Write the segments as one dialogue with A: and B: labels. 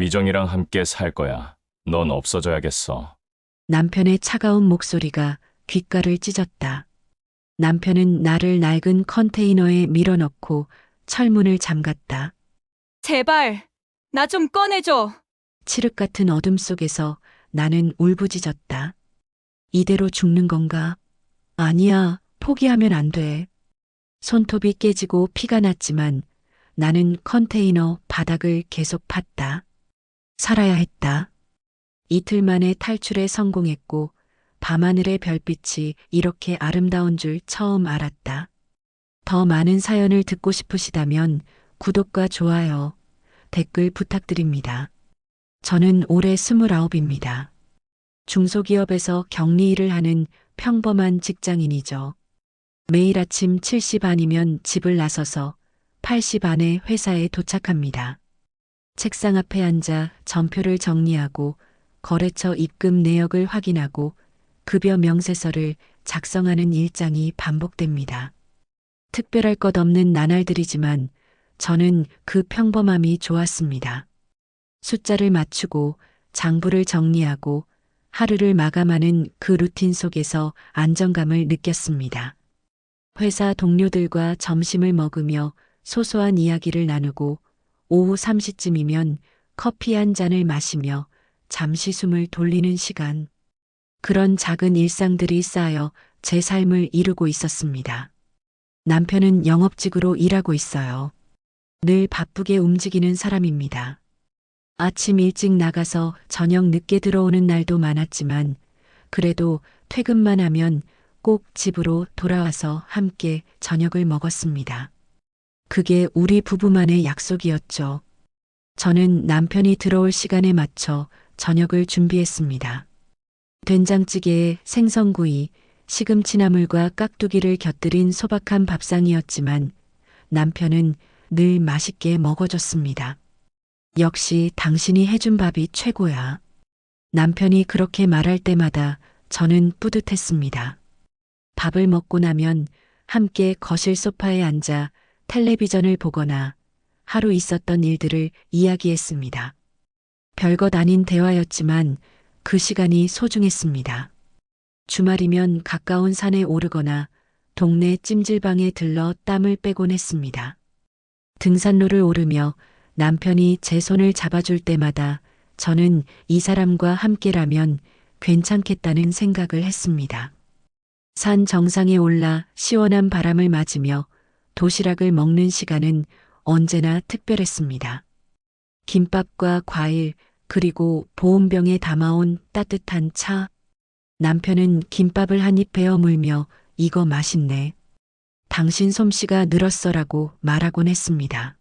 A: 미정이랑 함께 살 거야. 넌 없어져야겠어.
B: 남편의 차가운 목소리가 귓가를 찢었다. 남편은 나를 낡은 컨테이너에 밀어넣고 철문을 잠갔다.
C: 제발, 나 좀 꺼내줘.
B: 칠흑 같은 어둠 속에서 나는 울부짖었다. 이대로 죽는 건가? 아니야, 포기하면 안 돼. 손톱이 깨지고 피가 났지만 나는 컨테이너 바닥을 계속 팠다. 살아야 했다. 이틀 만에 탈출에 성공했고 밤하늘의 별빛이 이렇게 아름다운 줄 처음 알았다. 더 많은 사연을 듣고 싶으시다면 구독과 좋아요, 댓글 부탁드립니다. 저는 올해 29입니다. 중소기업에서 격리 일을 하는 평범한 직장인이죠. 매일 아침 7시 반이면 집을 나서서 8시 반에 회사에 도착합니다. 책상 앞에 앉아 전표를 정리하고 거래처 입금 내역을 확인하고 급여 명세서를 작성하는 일상이 반복됩니다. 특별할 것 없는 나날들이지만 저는 그 평범함이 좋았습니다. 숫자를 맞추고 장부를 정리하고 하루를 마감하는 그 루틴 속에서 안정감을 느꼈습니다. 회사 동료들과 점심을 먹으며 소소한 이야기를 나누고 오후 3시쯤이면 커피 한 잔을 마시며 잠시 숨을 돌리는 시간. 그런 작은 일상들이 쌓여 제 삶을 이루고 있었습니다. 남편은 영업직으로 일하고 있어요. 늘 바쁘게 움직이는 사람입니다. 아침 일찍 나가서 저녁 늦게 들어오는 날도 많았지만 그래도 퇴근만 하면 꼭 집으로 돌아와서 함께 저녁을 먹었습니다. 그게 우리 부부만의 약속이었죠. 저는 남편이 들어올 시간에 맞춰 저녁을 준비했습니다. 된장찌개에 생선구이, 시금치나물과 깍두기를 곁들인 소박한 밥상이었지만 남편은 늘 맛있게 먹어줬습니다. 역시 당신이 해준 밥이 최고야. 남편이 그렇게 말할 때마다 저는 뿌듯했습니다. 밥을 먹고 나면 함께 거실 소파에 앉아 텔레비전을 보거나 하루 있었던 일들을 이야기했습니다. 별것 아닌 대화였지만 그 시간이 소중했습니다. 주말이면 가까운 산에 오르거나 동네 찜질방에 들러 땀을 빼곤 했습니다. 등산로를 오르며 남편이 제 손을 잡아줄 때마다 저는 이 사람과 함께라면 괜찮겠다는 생각을 했습니다. 산 정상에 올라 시원한 바람을 맞으며 도시락을 먹는 시간은 언제나 특별했습니다. 김밥과 과일, 그리고 보온병에 담아온 따뜻한 차. 남편은 김밥을 한 입 베어 물며 이거 맛있네. 당신 솜씨가 늘었어라고 말하곤 했습니다.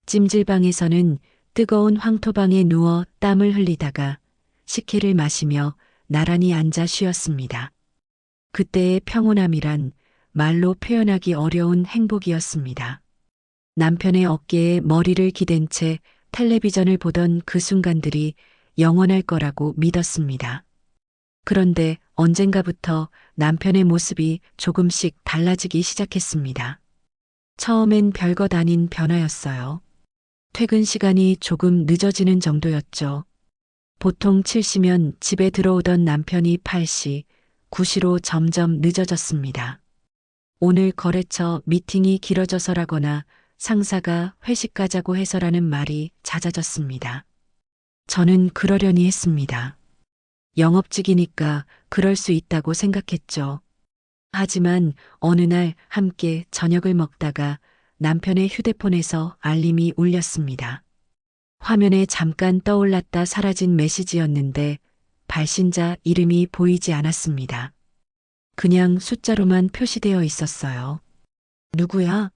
B: 찜질방에서는 뜨거운 황토방에 누워 땀을 흘리다가 식혜를 마시며 나란히 앉아 쉬었습니다. 그때의 평온함이란 말로 표현하기 어려운 행복이었습니다. 남편의 어깨에 머리를 기댄 채 텔레비전을 보던 그 순간들이 영원할 거라고 믿었습니다. 그런데 언젠가부터 남편의 모습이 조금씩 달라지기 시작했습니다. 처음엔 별것 아닌 변화였어요. 퇴근 시간이 조금 늦어지는 정도였죠. 보통 7시면 집에 들어오던 남편이 8시, 9시로 점점 늦어졌습니다. 오늘 거래처 미팅이 길어져서라거나 상사가 회식 가자고 해서라는 말이 잦아졌습니다. 저는 그러려니 했습니다. 영업직이니까 그럴 수 있다고 생각했죠. 하지만 어느 날 함께 저녁을 먹다가 남편의 휴대폰에서 알림이 울렸습니다. 화면에 잠깐 떠올랐다 사라진 메시지였는데 발신자 이름이 보이지 않았습니다. 그냥 숫자로만 표시되어 있었어요. 누구야?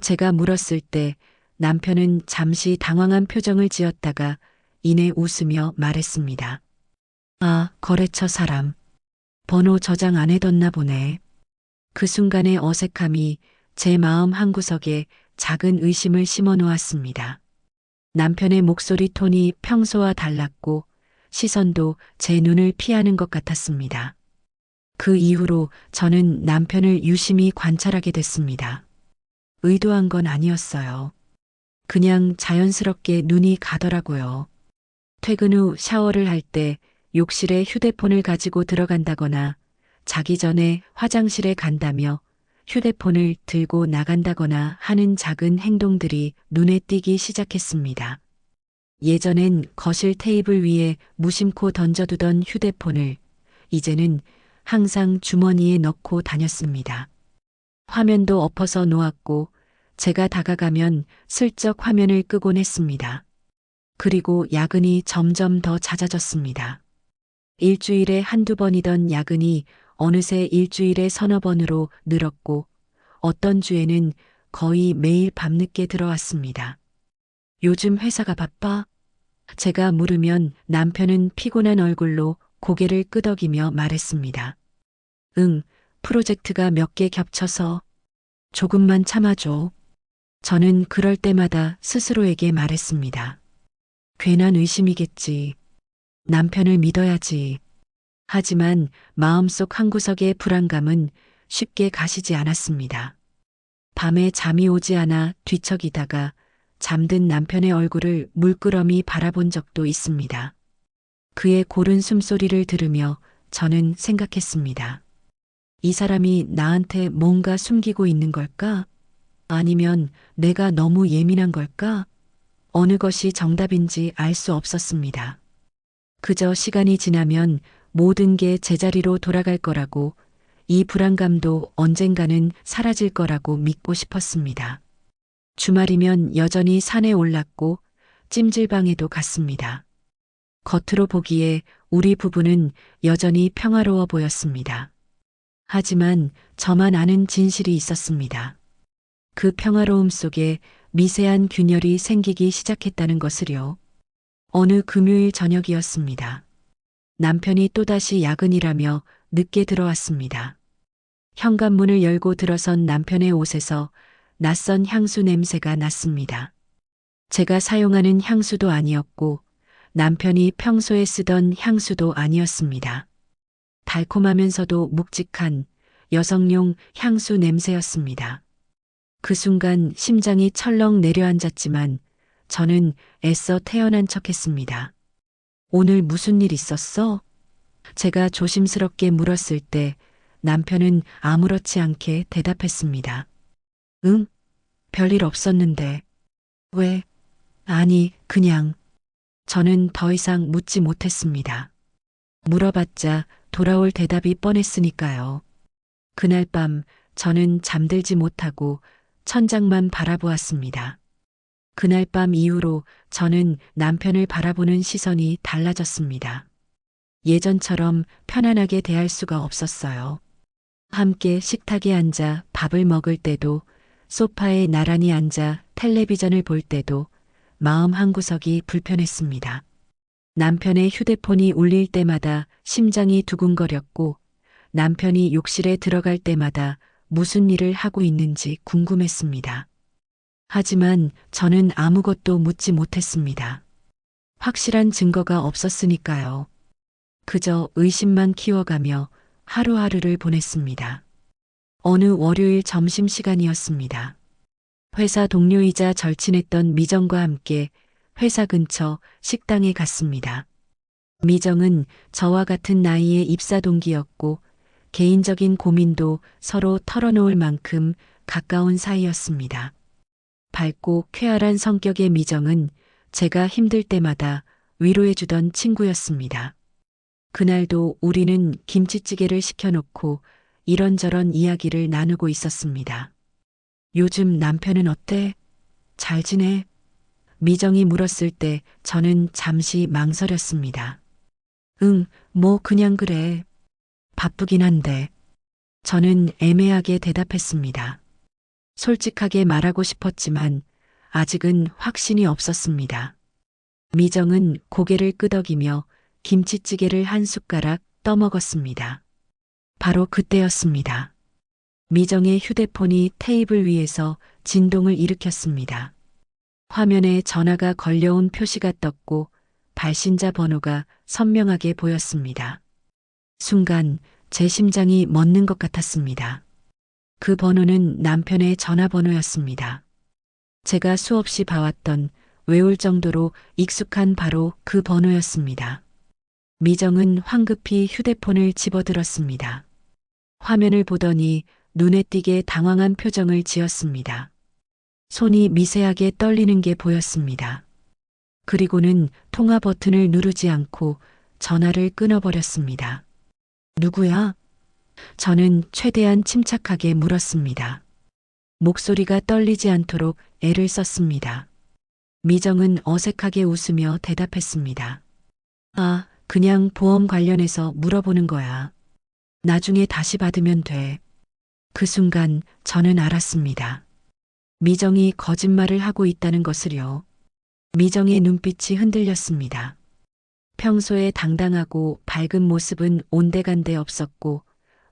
B: 제가 물었을 때 남편은 잠시 당황한 표정을 지었다가 이내 웃으며 말했습니다. 아, 거래처 사람. 번호 저장 안 해뒀나 보네. 그 순간의 어색함이 제 마음 한구석에 작은 의심을 심어 놓았습니다. 남편의 목소리 톤이 평소와 달랐고 시선도 제 눈을 피하는 것 같았습니다. 그 이후로 저는 남편을 유심히 관찰하게 됐습니다. 의도한 건 아니었어요. 그냥 자연스럽게 눈이 가더라고요. 퇴근 후 샤워를 할 때 욕실에 휴대폰을 가지고 들어간다거나 자기 전에 화장실에 간다며 휴대폰을 들고 나간다거나 하는 작은 행동들이 눈에 띄기 시작했습니다. 예전엔 거실 테이블 위에 무심코 던져두던 휴대폰을 이제는 항상 주머니에 넣고 다녔습니다. 화면도 엎어서 놓았고 제가 다가가면 슬쩍 화면을 끄곤 했습니다. 그리고 야근이 점점 더 잦아졌습니다. 일주일에 한두 번이던 야근이 어느새 일주일에 서너 번으로 늘었고 어떤 주에는 거의 매일 밤늦게 들어왔습니다. 요즘 회사가 바빠? 제가 물으면 남편은 피곤한 얼굴로 고개를 끄덕이며 말했습니다. 응, 프로젝트가 몇 개 겹쳐서 조금만 참아줘. 저는 그럴 때마다 스스로에게 말했습니다. 괜한 의심이겠지. 남편을 믿어야지. 하지만 마음속 한구석의 불안감은 쉽게 가시지 않았습니다. 밤에 잠이 오지 않아 뒤척이다가 잠든 남편의 얼굴을 물끄러미 바라본 적도 있습니다. 그의 고른 숨소리를 들으며 저는 생각했습니다. 이 사람이 나한테 뭔가 숨기고 있는 걸까? 아니면 내가 너무 예민한 걸까? 어느 것이 정답인지 알 수 없었습니다. 그저 시간이 지나면 모든 게 제자리로 돌아갈 거라고, 이 불안감도 언젠가는 사라질 거라고 믿고 싶었습니다. 주말이면 여전히 산에 올랐고 찜질방에도 갔습니다. 겉으로 보기에 우리 부부는 여전히 평화로워 보였습니다. 하지만 저만 아는 진실이 있었습니다. 그 평화로움 속에 미세한 균열이 생기기 시작했다는 것을요. 어느 금요일 저녁이었습니다. 남편이 또다시 야근이라며 늦게 들어왔습니다. 현관문을 열고 들어선 남편의 옷에서 낯선 향수 냄새가 났습니다. 제가 사용하는 향수도 아니었고 남편이 평소에 쓰던 향수도 아니었습니다. 달콤하면서도 묵직한 여성용 향수 냄새였습니다. 그 순간 심장이 철렁 내려앉았지만 저는 애써 태어난 척했습니다. 오늘 무슨 일 있었어? 제가 조심스럽게 물었을 때 남편은 아무렇지 않게 대답했습니다. 응? 별일 없었는데. 왜? 아니, 그냥. 저는 더 이상 묻지 못했습니다. 물어봤자 돌아올 대답이 뻔했으니까요. 그날 밤 저는 잠들지 못하고 천장만 바라보았습니다. 그날 밤 이후로 저는 남편을 바라보는 시선이 달라졌습니다. 예전처럼 편안하게 대할 수가 없었어요. 함께 식탁에 앉아 밥을 먹을 때도, 소파에 나란히 앉아 텔레비전을 볼 때도 마음 한구석이 불편했습니다. 남편의 휴대폰이 울릴 때마다 심장이 두근거렸고 남편이 욕실에 들어갈 때마다 무슨 일을 하고 있는지 궁금했습니다. 하지만 저는 아무것도 묻지 못했습니다. 확실한 증거가 없었으니까요. 그저 의심만 키워가며 하루하루를 보냈습니다. 어느 월요일 점심시간이었습니다. 회사 동료이자 절친했던 미정과 함께 회사 근처 식당에 갔습니다. 미정은 저와 같은 나이의 입사 동기였고 개인적인 고민도 서로 털어놓을 만큼 가까운 사이였습니다. 밝고 쾌활한 성격의 미정은 제가 힘들 때마다 위로해주던 친구였습니다. 그날도 우리는 김치찌개를 시켜놓고 이런저런 이야기를 나누고 있었습니다. 요즘 남편은 어때? 잘 지내? 미정이 물었을 때 저는 잠시 망설였습니다. 응, 뭐 그냥 그래. 바쁘긴 한데. 저는 애매하게 대답했습니다. 솔직하게 말하고 싶었지만 아직은 확신이 없었습니다. 미정은 고개를 끄덕이며 김치찌개를 한 숟가락 떠먹었습니다. 바로 그때였습니다. 미정의 휴대폰이 테이블 위에서 진동을 일으켰습니다. 화면에 전화가 걸려온 표시가 떴고 발신자 번호가 선명하게 보였습니다. 순간 제 심장이 멎는 것 같았습니다. 그 번호는 남편의 전화번호였습니다. 제가 수없이 봐왔던 외울 정도로 익숙한 바로 그 번호였습니다. 미정은 황급히 휴대폰을 집어들었습니다. 화면을 보더니 눈에 띄게 당황한 표정을 지었습니다. 손이 미세하게 떨리는 게 보였습니다. 그리고는 통화 버튼을 누르지 않고 전화를 끊어버렸습니다. 누구야? 저는 최대한 침착하게 물었습니다. 목소리가 떨리지 않도록 애를 썼습니다. 미정은 어색하게 웃으며 대답했습니다. 아, 그냥 보험 관련해서 물어보는 거야. 나중에 다시 받으면 돼. 그 순간 저는 알았습니다. 미정이 거짓말을 하고 있다는 것을요. 미정의 눈빛이 흔들렸습니다. 평소에 당당하고 밝은 모습은 온데간데 없었고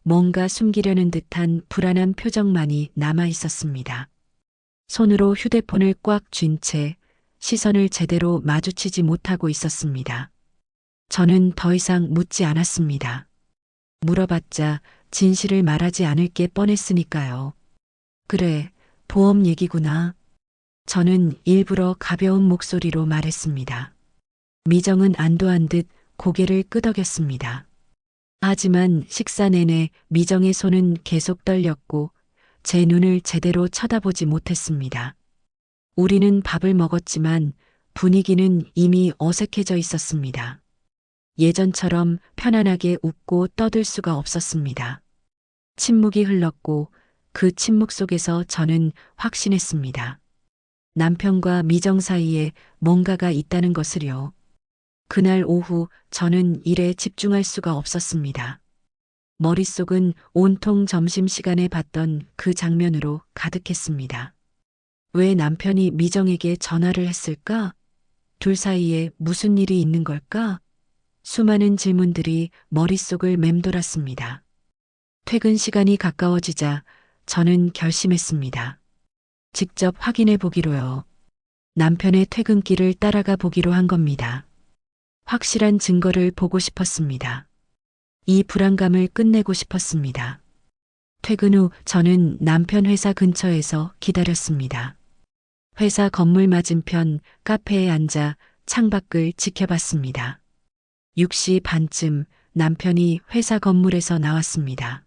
B: 뭔가 숨기려는 듯한 불안한 표정만이 남아 있었습니다. 손으로 휴대폰을 꽉 쥔 채 시선을 제대로 마주치지 못하고 있었습니다. 저는 더 이상 묻지 않았습니다. 물어봤자 진실을 말하지 않을 게 뻔했으니까요. 그래, 보험 얘기구나. 저는 일부러 가벼운 목소리로 말했습니다. 미정은 안도한 듯 고개를 끄덕였습니다. 하지만 식사 내내 미정의 손은 계속 떨렸고 제 눈을 제대로 쳐다보지 못했습니다. 우리는 밥을 먹었지만 분위기는 이미 어색해져 있었습니다. 예전처럼 편안하게 웃고 떠들 수가 없었습니다. 침묵이 흘렀고 그 침묵 속에서 저는 확신했습니다. 남편과 미정 사이에 뭔가가 있다는 것을요. 그날 오후 저는 일에 집중할 수가 없었습니다. 머릿속은 온통 점심시간에 봤던 그 장면으로 가득했습니다. 왜 남편이 미정에게 전화를 했을까? 둘 사이에 무슨 일이 있는 걸까? 수많은 질문들이 머릿속을 맴돌았습니다. 퇴근 시간이 가까워지자 저는 결심했습니다. 직접 확인해 보기로요. 남편의 퇴근길을 따라가 보기로 한 겁니다. 확실한 증거를 보고 싶었습니다. 이 불안감을 끝내고 싶었습니다. 퇴근 후 저는 남편 회사 근처에서 기다렸습니다. 회사 건물 맞은편 카페에 앉아 창밖을 지켜봤습니다. 6시 반쯤 남편이 회사 건물에서 나왔습니다.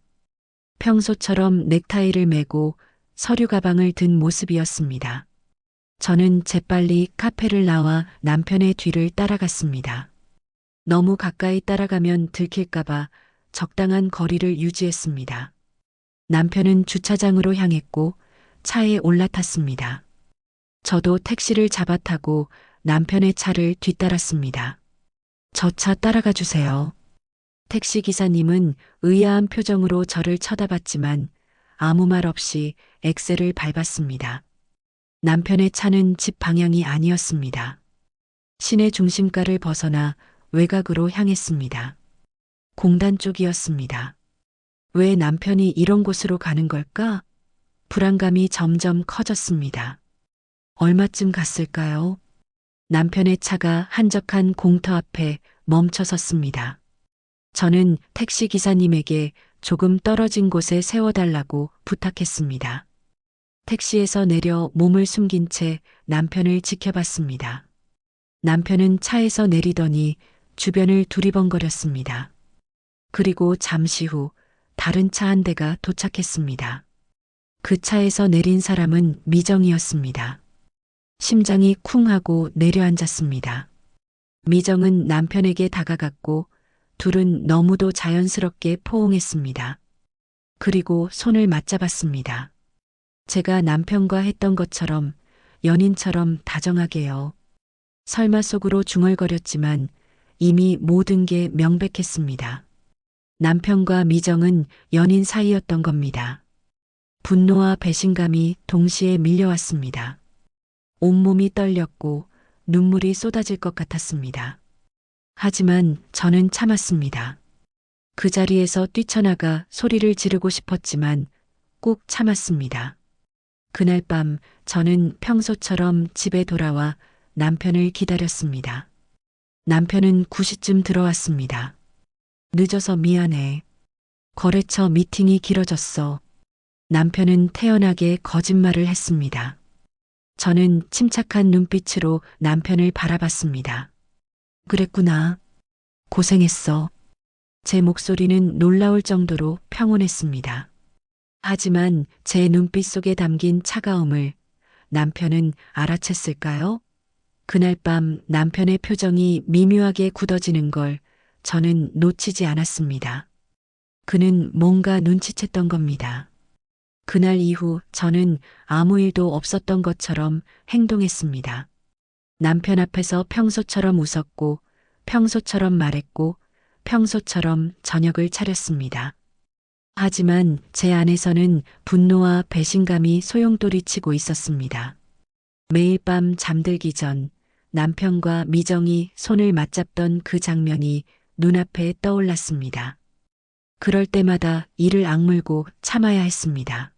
B: 평소처럼 넥타이를 메고 서류 가방을 든 모습이었습니다. 저는 재빨리 카페를 나와 남편의 뒤를 따라갔습니다. 너무 가까이 따라가면 들킬까봐 적당한 거리를 유지했습니다. 남편은 주차장으로 향했고 차에 올라탔습니다. 저도 택시를 잡아타고 남편의 차를 뒤따랐습니다. 저 차 따라가 주세요. 택시 기사님은 의아한 표정으로 저를 쳐다봤지만 아무 말 없이 엑셀을 밟았습니다. 남편의 차는 집 방향이 아니었습니다. 시내 중심가를 벗어나 외곽으로 향했습니다. 공단 쪽이었습니다. 왜 남편이 이런 곳으로 가는 걸까? 불안감이 점점 커졌습니다. 얼마쯤 갔을까요? 남편의 차가 한적한 공터 앞에 멈춰 섰습니다. 저는 택시 기사님에게 조금 떨어진 곳에 세워달라고 부탁했습니다. 택시에서 내려 몸을 숨긴 채 남편을 지켜봤습니다. 남편은 차에서 내리더니 주변을 두리번거렸습니다. 그리고 잠시 후 다른 차 한 대가 도착했습니다. 그 차에서 내린 사람은 미정이었습니다. 심장이 쿵 하고 내려앉았습니다. 미정은 남편에게 다가갔고 둘은 너무도 자연스럽게 포옹했습니다. 그리고 손을 맞잡았습니다. 제가 남편과 했던 것처럼 연인처럼 다정하게요. 설마 속으로 중얼거렸지만 이미 모든 게 명백했습니다. 남편과 미정은 연인 사이였던 겁니다. 분노와 배신감이 동시에 밀려왔습니다. 온몸이 떨렸고 눈물이 쏟아질 것 같았습니다. 하지만 저는 참았습니다. 그 자리에서 뛰쳐나가 소리를 지르고 싶었지만 꼭 참았습니다. 그날 밤 저는 평소처럼 집에 돌아와 남편을 기다렸습니다. 남편은 9시쯤 들어왔습니다. 늦어서 미안해. 거래처 미팅이 길어졌어. 남편은 태연하게 거짓말을 했습니다. 저는 침착한 눈빛으로 남편을 바라봤습니다. 그랬구나. 고생했어. 제 목소리는 놀라울 정도로 평온했습니다. 하지만 제 눈빛 속에 담긴 차가움을 남편은 알아챘을까요? 그날 밤 남편의 표정이 미묘하게 굳어지는 걸 저는 놓치지 않았습니다. 그는 뭔가 눈치챘던 겁니다. 그날 이후 저는 아무 일도 없었던 것처럼 행동했습니다. 남편 앞에서 평소처럼 웃었고, 평소처럼 말했고, 평소처럼 저녁을 차렸습니다. 하지만 제 안에서는 분노와 배신감이 소용돌이치고 있었습니다. 매일 밤 잠들기 전 남편과 미정이 손을 맞잡던 그 장면이 눈앞에 떠올랐습니다. 그럴 때마다 이를 악물고 참아야 했습니다.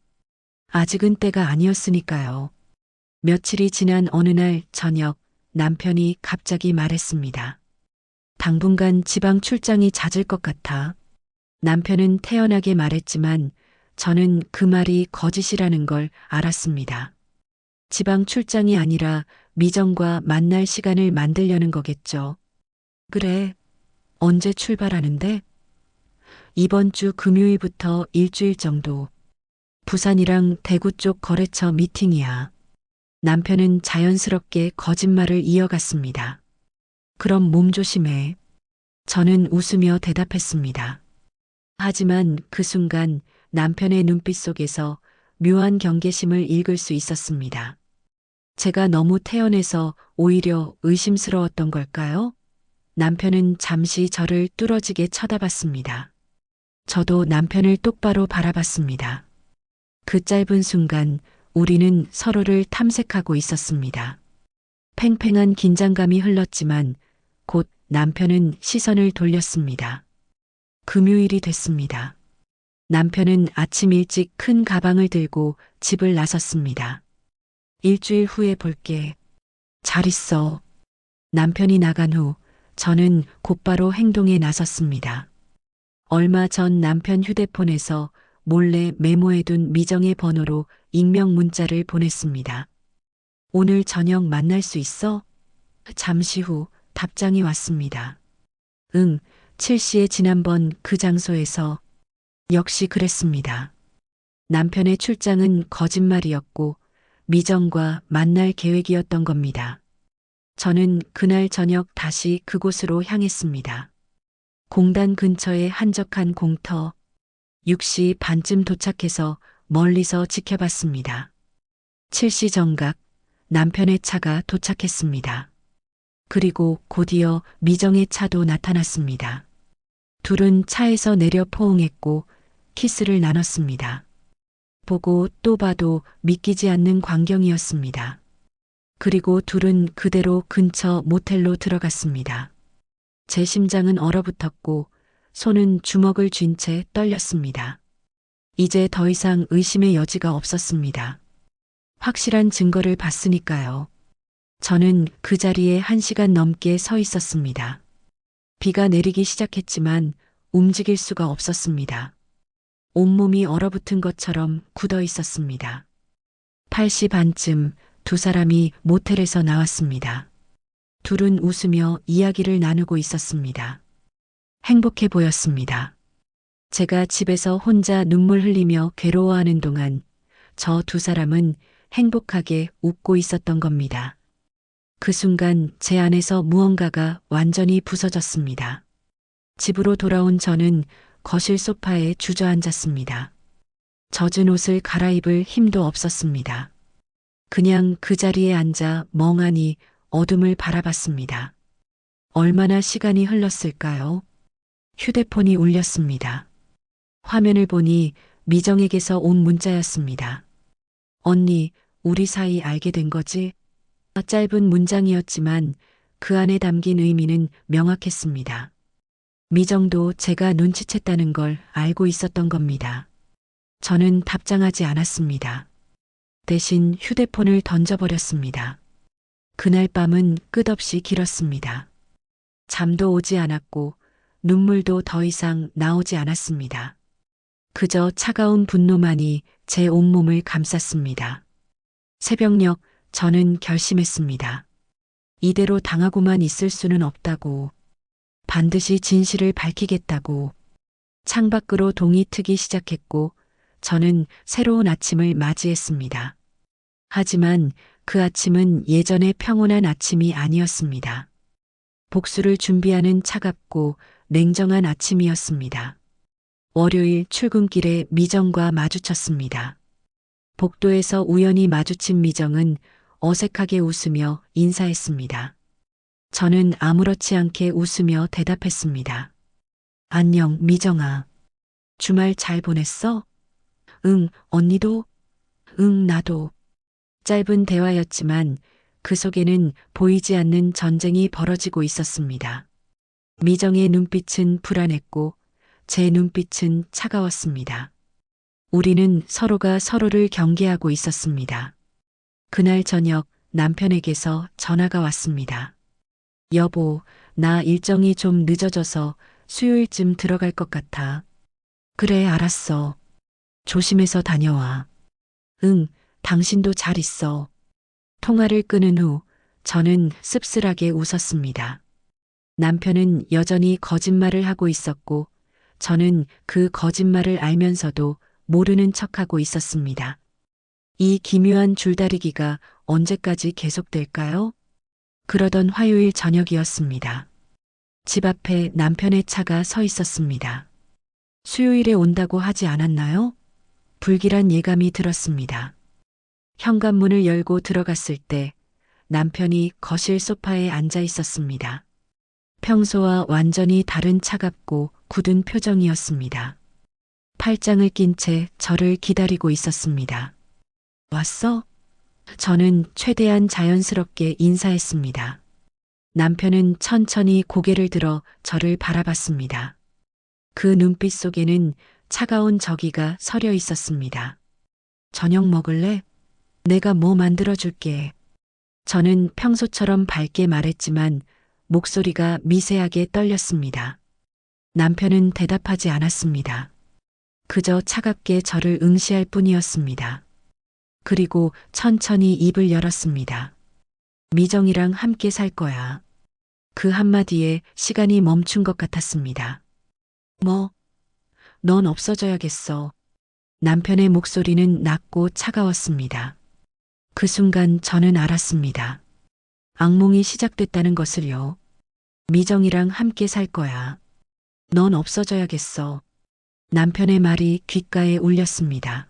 B: 아직은 때가 아니었으니까요. 며칠이 지난 어느 날 저녁 남편이 갑자기 말했습니다. 당분간 지방 출장이 잦을 것 같아. 남편은 태연하게 말했지만 저는 그 말이 거짓이라는 걸 알았습니다. 지방 출장이 아니라 미정과 만날 시간을 만들려는 거겠죠. 그래. 언제 출발하는데? 이번 주 금요일부터 일주일 정도. 부산이랑 대구 쪽 거래처 미팅이야. 남편은 자연스럽게 거짓말을 이어갔습니다. 그럼 몸 조심해. 저는 웃으며 대답했습니다. 하지만 그 순간 남편의 눈빛 속에서 묘한 경계심을 읽을 수 있었습니다. 제가 너무 태연해서 오히려 의심스러웠던 걸까요? 남편은 잠시 저를 뚫어지게 쳐다봤습니다. 저도 남편을 똑바로 바라봤습니다. 그 짧은 순간 우리는 서로를 탐색하고 있었습니다. 팽팽한 긴장감이 흘렀지만 곧 남편은 시선을 돌렸습니다. 금요일이 됐습니다. 남편은 아침 일찍 큰 가방을 들고 집을 나섰습니다. 일주일 후에 볼게. 잘 있어. 남편이 나간 후 저는 곧바로 행동에 나섰습니다. 얼마 전 남편 휴대폰에서 몰래 메모해둔 미정의 번호로 익명 문자를 보냈습니다. 오늘 저녁 만날 수 있어? 잠시 후 답장이 왔습니다. 응, 7시에 지난번 그 장소에서. 역시 그랬습니다. 남편의 출장은 거짓말이었고 미정과 만날 계획이었던 겁니다. 저는 그날 저녁 다시 그곳으로 향했습니다. 공단 근처의 한적한 공터. 6시 반쯤 도착해서 멀리서 지켜봤습니다. 7시 정각 남편의 차가 도착했습니다. 그리고 곧이어 미정의 차도 나타났습니다. 둘은 차에서 내려 포옹했고 키스를 나눴습니다. 보고 또 봐도 믿기지 않는 광경이었습니다. 그리고 둘은 그대로 근처 모텔로 들어갔습니다. 제 심장은 얼어붙었고 손은 주먹을 쥔 채 떨렸습니다. 이제 더 이상 의심의 여지가 없었습니다. 확실한 증거를 봤으니까요. 저는 그 자리에 1시간 넘게 서 있었습니다. 비가 내리기 시작했지만 움직일 수가 없었습니다. 온몸이 얼어붙은 것처럼 굳어 있었습니다. 8시 반쯤 두 사람이 모텔에서 나왔습니다. 둘은 웃으며 이야기를 나누고 있었습니다. 행복해 보였습니다. 제가 집에서 혼자 눈물 흘리며 괴로워하는 동안 저 두 사람은 행복하게 웃고 있었던 겁니다. 그 순간 제 안에서 무언가가 완전히 부서졌습니다. 집으로 돌아온 저는 거실 소파에 주저앉았습니다. 젖은 옷을 갈아입을 힘도 없었습니다. 그냥 그 자리에 앉아 멍하니 어둠을 바라봤습니다. 얼마나 시간이 흘렀을까요? 휴대폰이 울렸습니다. 화면을 보니 미정에게서 온 문자였습니다. 언니, 우리 사이 알게 된 거지? 짧은 문장이었지만 그 안에 담긴 의미는 명확했습니다. 미정도 제가 눈치챘다는 걸 알고 있었던 겁니다. 저는 답장하지 않았습니다. 대신 휴대폰을 던져버렸습니다. 그날 밤은 끝없이 길었습니다. 잠도 오지 않았고 눈물도 더 이상 나오지 않았습니다. 그저 차가운 분노만이 제 온몸을 감쌌습니다. 새벽녘 저는 결심했습니다. 이대로 당하고만 있을 수는 없다고. 반드시 진실을 밝히겠다고. 창밖으로 동이 트기 시작했고 저는 새로운 아침을 맞이했습니다. 하지만 그 아침은 예전의 평온한 아침이 아니었습니다. 복수를 준비하는 차갑고 냉정한 아침이었습니다. 월요일 출근길에 미정과 마주쳤습니다. 복도에서 우연히 마주친 미정은 어색하게 웃으며 인사했습니다. 저는 아무렇지 않게 웃으며 대답했습니다. 안녕, 미정아. 주말 잘 보냈어? 응, 언니도? 응, 나도. 짧은 대화였지만 그 속에는 보이지 않는 전쟁이 벌어지고 있었습니다. 미정의 눈빛은 불안했고 제 눈빛은 차가웠습니다. 우리는 서로가 서로를 경계하고 있었습니다. 그날 저녁 남편에게서 전화가 왔습니다. 여보, 나 일정이 좀 늦어져서 수요일쯤 들어갈 것 같아. 그래, 알았어. 조심해서 다녀와. 응, 당신도 잘 있어. 통화를 끊은 후 저는 씁쓸하게 웃었습니다. 남편은 여전히 거짓말을 하고 있었고 저는 그 거짓말을 알면서도 모르는 척하고 있었습니다. 이 기묘한 줄다리기가 언제까지 계속될까요? 그러던 화요일 저녁이었습니다. 집 앞에 남편의 차가 서 있었습니다. 수요일에 온다고 하지 않았나요? 불길한 예감이 들었습니다. 현관문을 열고 들어갔을 때 남편이 거실 소파에 앉아 있었습니다. 평소와 완전히 다른 차갑고 굳은 표정이었습니다. 팔짱을 낀 채 저를 기다리고 있었습니다. 왔어? 저는 최대한 자연스럽게 인사했습니다. 남편은 천천히 고개를 들어 저를 바라봤습니다. 그 눈빛 속에는 차가운 저기가 서려 있었습니다. 저녁 먹을래? 내가 뭐 만들어줄게. 저는 평소처럼 밝게 말했지만 목소리가 미세하게 떨렸습니다. 남편은 대답하지 않았습니다. 그저 차갑게 저를 응시할 뿐이었습니다. 그리고 천천히 입을 열었습니다. 미정이랑 함께 살 거야. 그 한마디에 시간이 멈춘 것 같았습니다. 뭐? 넌 없어져야겠어. 남편의 목소리는 낮고 차가웠습니다. 그 순간 저는 알았습니다. 악몽이 시작됐다는 것을요. 미정이랑 함께 살 거야. 넌 없어져야겠어. 남편의 말이 귓가에 울렸습니다.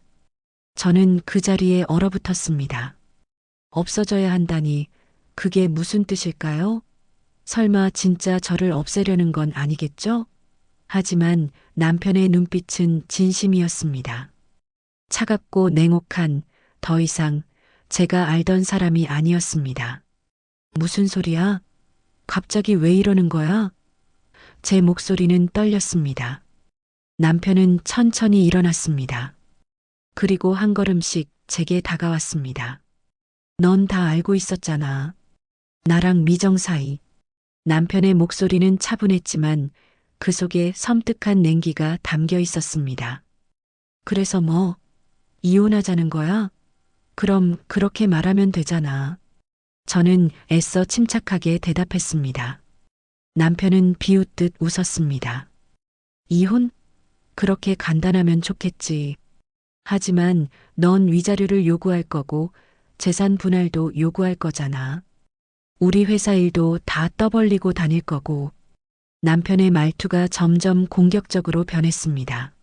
B: 저는 그 자리에 얼어붙었습니다. 없어져야 한다니 그게 무슨 뜻일까요? 설마 진짜 저를 없애려는 건 아니겠죠? 하지만 남편의 눈빛은 진심이었습니다. 차갑고 냉혹한, 더 이상 제가 알던 사람이 아니었습니다. 무슨 소리야? 갑자기 왜 이러는 거야? 제 목소리는 떨렸습니다. 남편은 천천히 일어났습니다. 그리고 한 걸음씩 제게 다가왔습니다. 넌 다 알고 있었잖아. 나랑 미정 사이. 남편의 목소리는 차분했지만 그 속에 섬뜩한 냉기가 담겨 있었습니다. 그래서 뭐? 이혼하자는 거야? 그럼 그렇게 말하면 되잖아. 저는 애써 침착하게 대답했습니다. 남편은 비웃듯 웃었습니다. 이혼? 그렇게 간단하면 좋겠지. 하지만 넌 위자료를 요구할 거고 재산 분할도 요구할 거잖아. 우리 회사 일도 다 떠벌리고 다닐 거고. 남편의 말투가 점점 공격적으로 변했습니다.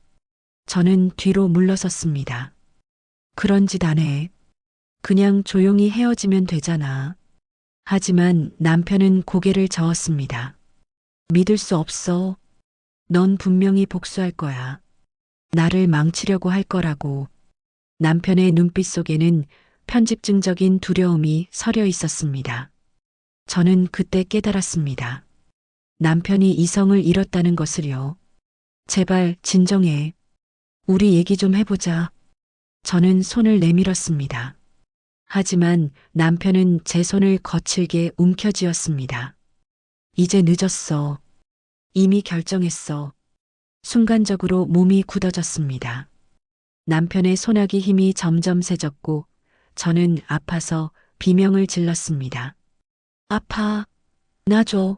B: 저는 뒤로 물러섰습니다. 그런 짓 안 해. 그냥 조용히 헤어지면 되잖아. 하지만 남편은 고개를 저었습니다. 믿을 수 없어. 넌 분명히 복수할 거야. 나를 망치려고 할 거라고. 남편의 눈빛 속에는 편집증적인 두려움이 서려 있었습니다. 저는 그때 깨달았습니다. 남편이 이성을 잃었다는 것을요. 제발 진정해. 우리 얘기 좀 해보자. 저는 손을 내밀었습니다. 하지만 남편은 제 손을 거칠게 움켜쥐었습니다. 이제 늦었어. 이미 결정했어. 순간적으로 몸이 굳어졌습니다. 남편의 손아귀 힘이 점점 세졌고 저는 아파서 비명을 질렀습니다. 아파. 놔줘.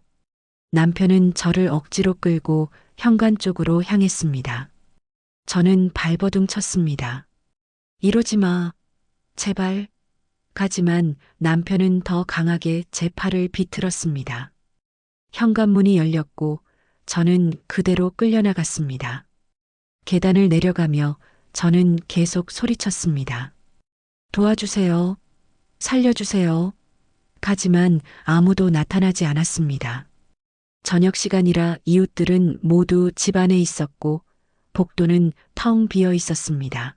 B: 남편은 저를 억지로 끌고 현관 쪽으로 향했습니다. 저는 발버둥 쳤습니다. 이러지 마. 제발. 하지만 남편은 더 강하게 제 팔을 비틀었습니다. 현관문이 열렸고 저는 그대로 끌려나갔습니다. 계단을 내려가며 저는 계속 소리쳤습니다. 도와주세요. 살려주세요. 하지만 아무도 나타나지 않았습니다. 저녁 시간이라 이웃들은 모두 집 안에 있었고 복도는 텅 비어 있었습니다.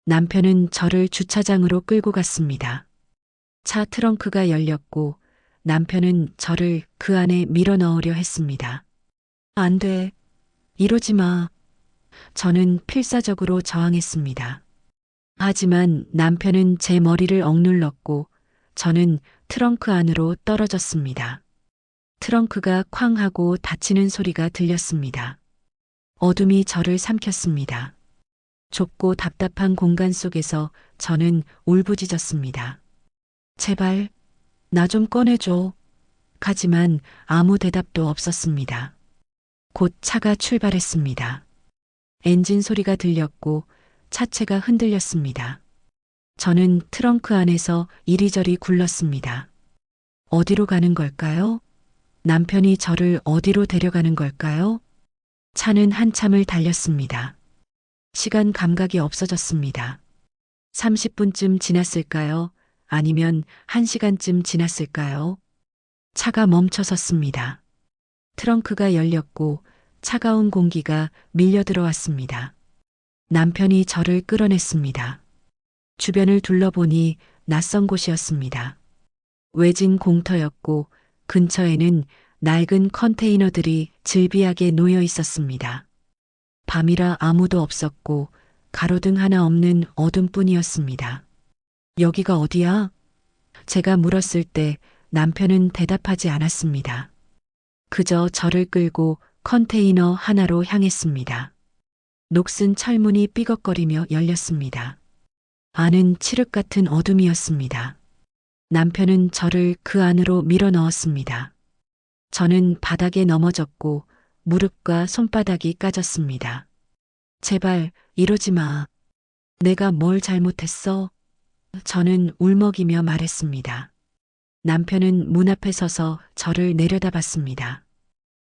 B: 남편은 저를 주차장으로 끌고 갔습니다. 차 트렁크가 열렸고 남편은 저를 그 안에 밀어 넣으려 했습니다. 안 돼. 이러지 마. 저는 필사적으로 저항했습니다. 하지만 남편은 제 머리를 억눌렀고 저는 트렁크 안으로 떨어졌습니다. 트렁크가 쾅 하고 닫히는 소리가 들렸습니다. 어둠이 저를 삼켰습니다. 좁고 답답한 공간 속에서 저는 울부짖었습니다. 제발, 나 좀 꺼내줘. 하지만 아무 대답도 없었습니다. 곧 차가 출발했습니다. 엔진 소리가 들렸고 차체가 흔들렸습니다. 저는 트렁크 안에서 이리저리 굴렀습니다. 어디로 가는 걸까요? 남편이 저를 어디로 데려가는 걸까요? 차는 한참을 달렸습니다. 시간 감각이 없어졌습니다. 30분쯤 지났을까요? 아니면 1시간쯤 지났을까요? 차가 멈춰 섰습니다. 트렁크가 열렸고 차가운 공기가 밀려 들어왔습니다. 남편이 저를 끌어냈습니다. 주변을 둘러보니 낯선 곳이었습니다. 외진 공터였고 근처에는 낡은 컨테이너들이 즐비하게 놓여 있었습니다. 밤이라 아무도 없었고 가로등 하나 없는 어둠뿐이었습니다. 여기가 어디야? 제가 물었을 때 남편은 대답하지 않았습니다. 그저 저를 끌고 컨테이너 하나로 향했습니다. 녹슨 철문이 삐걱거리며 열렸습니다. 안은 칠흑 같은 어둠이었습니다. 남편은 저를 그 안으로 밀어 넣었습니다. 저는 바닥에 넘어졌고 무릎과 손바닥이 까졌습니다. 제발 이러지 마. 내가 뭘 잘못했어? 저는 울먹이며 말했습니다. 남편은 문 앞에 서서 저를 내려다봤습니다.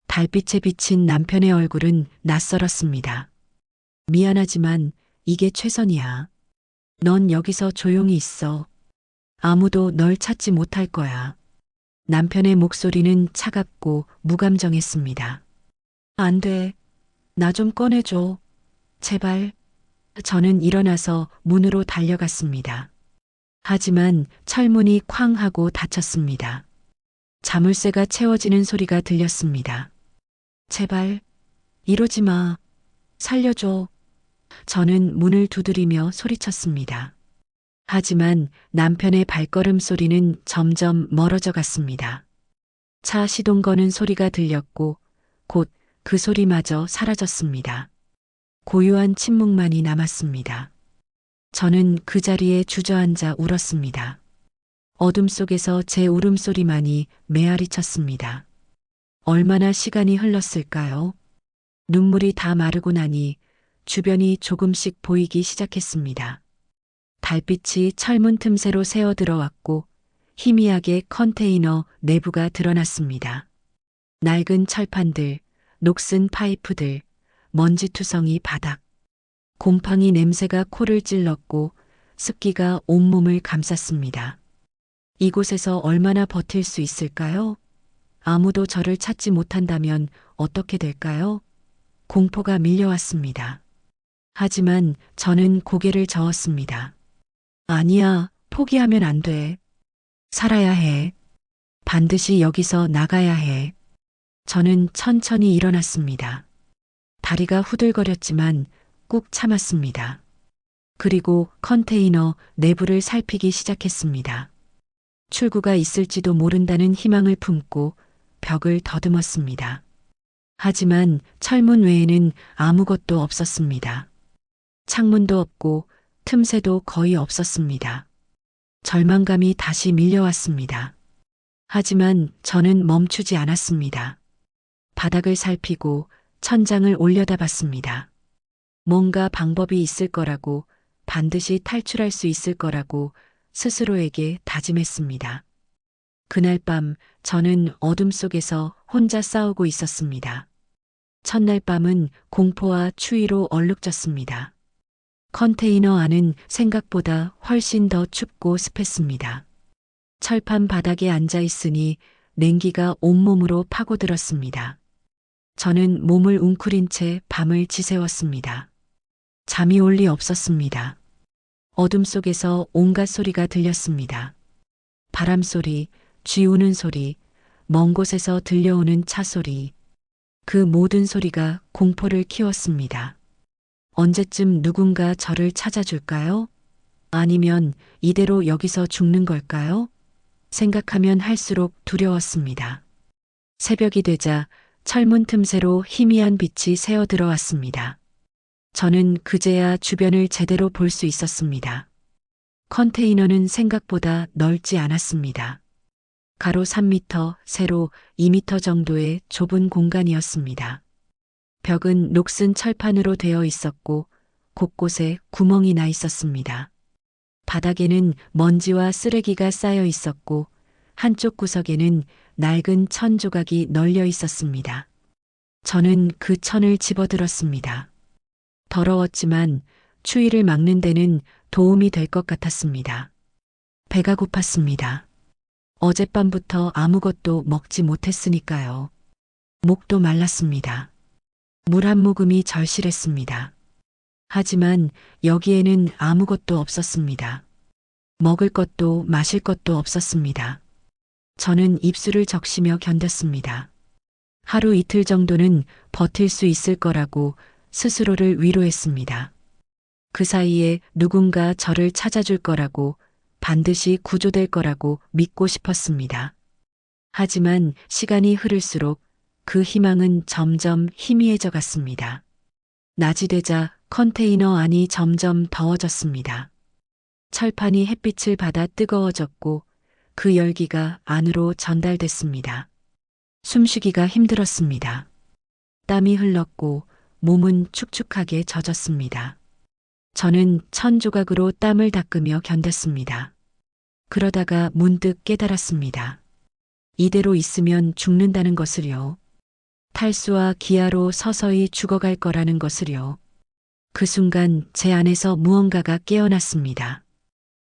B: 달빛에 비친 남편의 얼굴은 낯설었습니다. 미안하지만 이게 최선이야. 넌 여기서 조용히 있어. 아무도 널 찾지 못할 거야. 남편의 목소리는 차갑고 무감정했습니다. 안 돼. 나 좀 꺼내줘. 제발. 저는 일어나서 문으로 달려갔습니다. 하지만 철문이 쾅 하고 닫혔습니다. 자물쇠가 채워지는 소리가 들렸습니다. 제발. 이러지 마. 살려줘. 저는 문을 두드리며 소리쳤습니다. 하지만 남편의 발걸음 소리는 점점 멀어져 갔습니다. 차 시동 거는 소리가 들렸고 곧 그 소리마저 사라졌습니다. 고요한 침묵만이 남았습니다. 저는 그 자리에 주저앉아 울었습니다. 어둠 속에서 제 울음소리만이 메아리 쳤습니다. 얼마나 시간이 흘렀을까요? 눈물이 다 마르고 나니 주변이 조금씩 보이기 시작했습니다. 달빛이 철문 틈새로 새어 들어왔고 희미하게 컨테이너 내부가 드러났습니다. 낡은 철판들, 녹슨 파이프들, 먼지투성이 바닥. 곰팡이 냄새가 코를 찔렀고 습기가 온몸을 감쌌습니다. 이곳에서 얼마나 버틸 수 있을까요? 아무도 저를 찾지 못한다면 어떻게 될까요? 공포가 밀려왔습니다. 하지만 저는 고개를 저었습니다. 아니야, 포기하면 안 돼. 살아야 해. 반드시 여기서 나가야 해. 저는 천천히 일어났습니다. 다리가 후들거렸지만 꾹 참았습니다. 그리고 컨테이너 내부를 살피기 시작했습니다. 출구가 있을지도 모른다는 희망을 품고 벽을 더듬었습니다. 하지만 철문 외에는 아무것도 없었습니다. 창문도 없고 틈새도 거의 없었습니다. 절망감이 다시 밀려왔습니다. 하지만 저는 멈추지 않았습니다. 바닥을 살피고 천장을 올려다봤습니다. 뭔가 방법이 있을 거라고, 반드시 탈출할 수 있을 거라고 스스로에게 다짐했습니다. 그날 밤 저는 어둠 속에서 혼자 싸우고 있었습니다. 첫날 밤은 공포와 추위로 얼룩졌습니다. 컨테이너 안은 생각보다 훨씬 더 춥고 습했습니다. 철판 바닥에 앉아 있으니 냉기가 온몸으로 파고들었습니다. 저는 몸을 웅크린 채 밤을 지새웠습니다. 잠이 올 리 없었습니다. 어둠 속에서 온갖 소리가 들렸습니다. 바람 소리, 쥐 우는 소리, 먼 곳에서 들려오는 차 소리. 그 모든 소리가 공포를 키웠습니다. 언제쯤 누군가 저를 찾아줄까요? 아니면 이대로 여기서 죽는 걸까요? 생각하면 할수록 두려웠습니다. 새벽이 되자 철문 틈새로 희미한 빛이 새어 들어왔습니다. 저는 그제야 주변을 제대로 볼 수 있었습니다. 컨테이너는 생각보다 넓지 않았습니다. 가로 3m, 세로 2m 정도의 좁은 공간이었습니다. 벽은 녹슨 철판으로 되어 있었고 곳곳에 구멍이 나 있었습니다. 바닥에는 먼지와 쓰레기가 쌓여 있었고 한쪽 구석에는 낡은 천 조각이 널려 있었습니다. 저는 그 천을 집어들었습니다. 더러웠지만 추위를 막는 데는 도움이 될 것 같았습니다. 배가 고팠습니다. 어젯밤부터 아무것도 먹지 못했으니까요. 목도 말랐습니다. 물 한 모금이 절실했습니다. 하지만 여기에는 아무것도 없었습니다. 먹을 것도 마실 것도 없었습니다. 저는 입술을 적시며 견뎠습니다. 하루 이틀 정도는 버틸 수 있을 거라고 스스로를 위로했습니다. 그 사이에 누군가 저를 찾아줄 거라고, 반드시 구조될 거라고 믿고 싶었습니다. 하지만 시간이 흐를수록 그 희망은 점점 희미해져 갔습니다. 낮이 되자 컨테이너 안이 점점 더워졌습니다. 철판이 햇빛을 받아 뜨거워졌고 그 열기가 안으로 전달됐습니다. 숨쉬기가 힘들었습니다. 땀이 흘렀고 몸은 축축하게 젖었습니다. 저는 천 조각으로 땀을 닦으며 견뎠습니다. 그러다가 문득 깨달았습니다. 이대로 있으면 죽는다는 것을요. 탈수와 기아로 서서히 죽어갈 거라는 것을요. 그 순간 제 안에서 무언가가 깨어났습니다.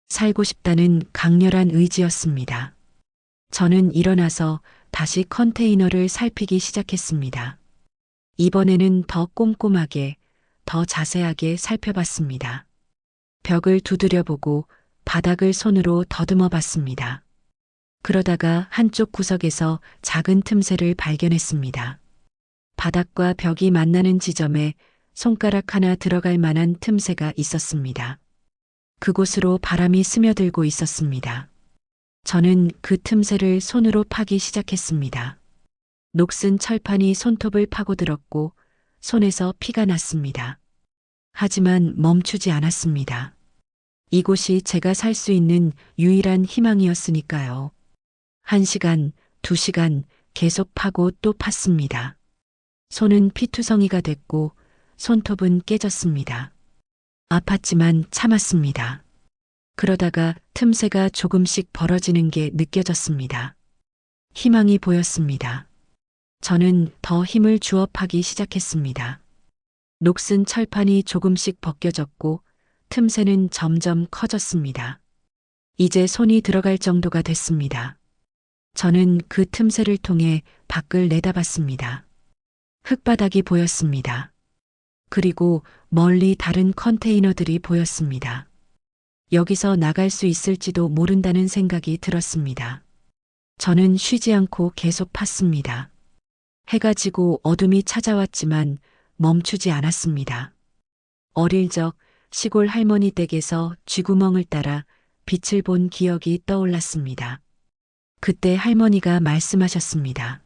B: 살고 싶다는 강렬한 의지였습니다. 저는 일어나서 다시 컨테이너를 살피기 시작했습니다. 이번에는 더 꼼꼼하게, 더 자세하게 살펴봤습니다. 벽을 두드려보고 바닥을 손으로 더듬어 봤습니다. 그러다가 한쪽 구석에서 작은 틈새를 발견했습니다. 바닥과 벽이 만나는 지점에 손가락 하나 들어갈 만한 틈새가 있었습니다. 그곳으로 바람이 스며들고 있었습니다. 저는 그 틈새를 손으로 파기 시작했습니다. 녹슨 철판이 손톱을 파고들었고 손에서 피가 났습니다. 하지만 멈추지 않았습니다. 이곳이 제가 살 수 있는 유일한 희망이었으니까요. 1시간, 2시간 계속 파고 또 팠습니다. 손은 피투성이가 됐고 손톱은 깨졌습니다. 아팠지만 참았습니다. 그러다가 틈새가 조금씩 벌어지는 게 느껴졌습니다. 희망이 보였습니다. 저는 더 힘을 주어 파기 시작했습니다. 녹슨 철판이 조금씩 벗겨졌고 틈새는 점점 커졌습니다. 이제 손이 들어갈 정도가 됐습니다. 저는 그 틈새를 통해 밖을 내다봤습니다. 흙바닥이 보였습니다. 그리고 멀리 다른 컨테이너들이 보였습니다. 여기서 나갈 수 있을지도 모른다는 생각이 들었습니다. 저는 쉬지 않고 계속 팠습니다. 해가 지고 어둠이 찾아왔지만 멈추지 않았습니다. 어릴 적 시골 할머니 댁에서 쥐구멍을 따라 빛을 본 기억이 떠올랐습니다. 그때 할머니가 말씀하셨습니다.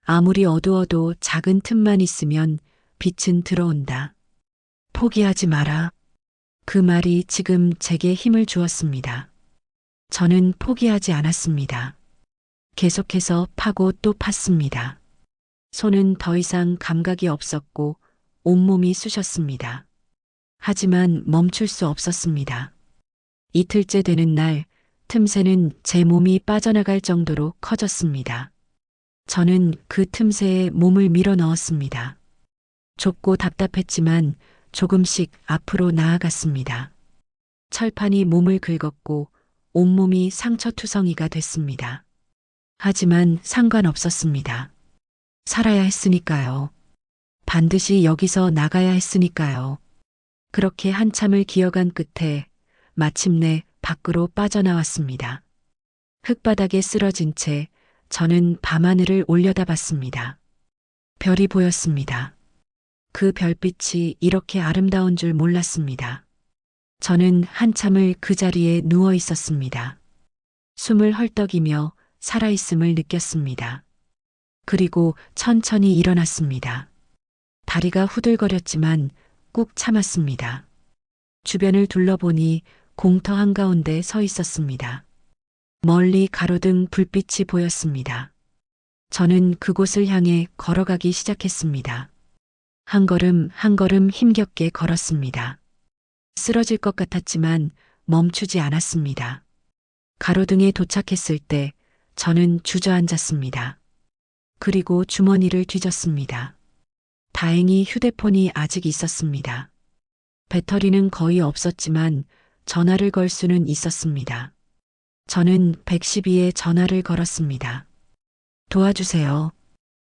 B: 아무리 어두워도 작은 틈만 있으면 빛은 들어온다. 포기하지 마라. 그 말이 지금 제게 힘을 주었습니다. 저는 포기하지 않았습니다. 계속해서 파고 또 팠습니다. 손은 더 이상 감각이 없었고 온몸이 쑤셨습니다. 하지만 멈출 수 없었습니다. 이틀째 되는 날, 틈새는 제 몸이 빠져나갈 정도로 커졌습니다. 저는 그 틈새에 몸을 밀어 넣었습니다. 좁고 답답했지만 조금씩 앞으로 나아갔습니다. 철판이 몸을 긁었고 온몸이 상처투성이가 됐습니다. 하지만 상관없었습니다. 살아야 했으니까요. 반드시 여기서 나가야 했으니까요. 그렇게 한참을 기어간 끝에 마침내 밖으로 빠져나왔습니다. 흙바닥에 쓰러진 채 저는 밤하늘을 올려다봤습니다. 별이 보였습니다. 그 별빛이 이렇게 아름다운 줄 몰랐습니다. 저는 한참을 그 자리에 누워 있었습니다. 숨을 헐떡이며 살아있음을 느꼈습니다. 그리고 천천히 일어났습니다. 다리가 후들거렸지만 꾹 참았습니다. 주변을 둘러보니 공터 한가운데 서 있었습니다. 멀리 가로등 불빛이 보였습니다. 저는 그곳을 향해 걸어가기 시작했습니다. 한 걸음 한 걸음 힘겹게 걸었습니다. 쓰러질 것 같았지만 멈추지 않았습니다. 가로등에 도착했을 때 저는 주저앉았습니다. 그리고 주머니를 뒤졌습니다. 다행히 휴대폰이 아직 있었습니다. 배터리는 거의 없었지만 전화를 걸 수는 있었습니다. 저는 112에 전화를 걸었습니다. 도와주세요.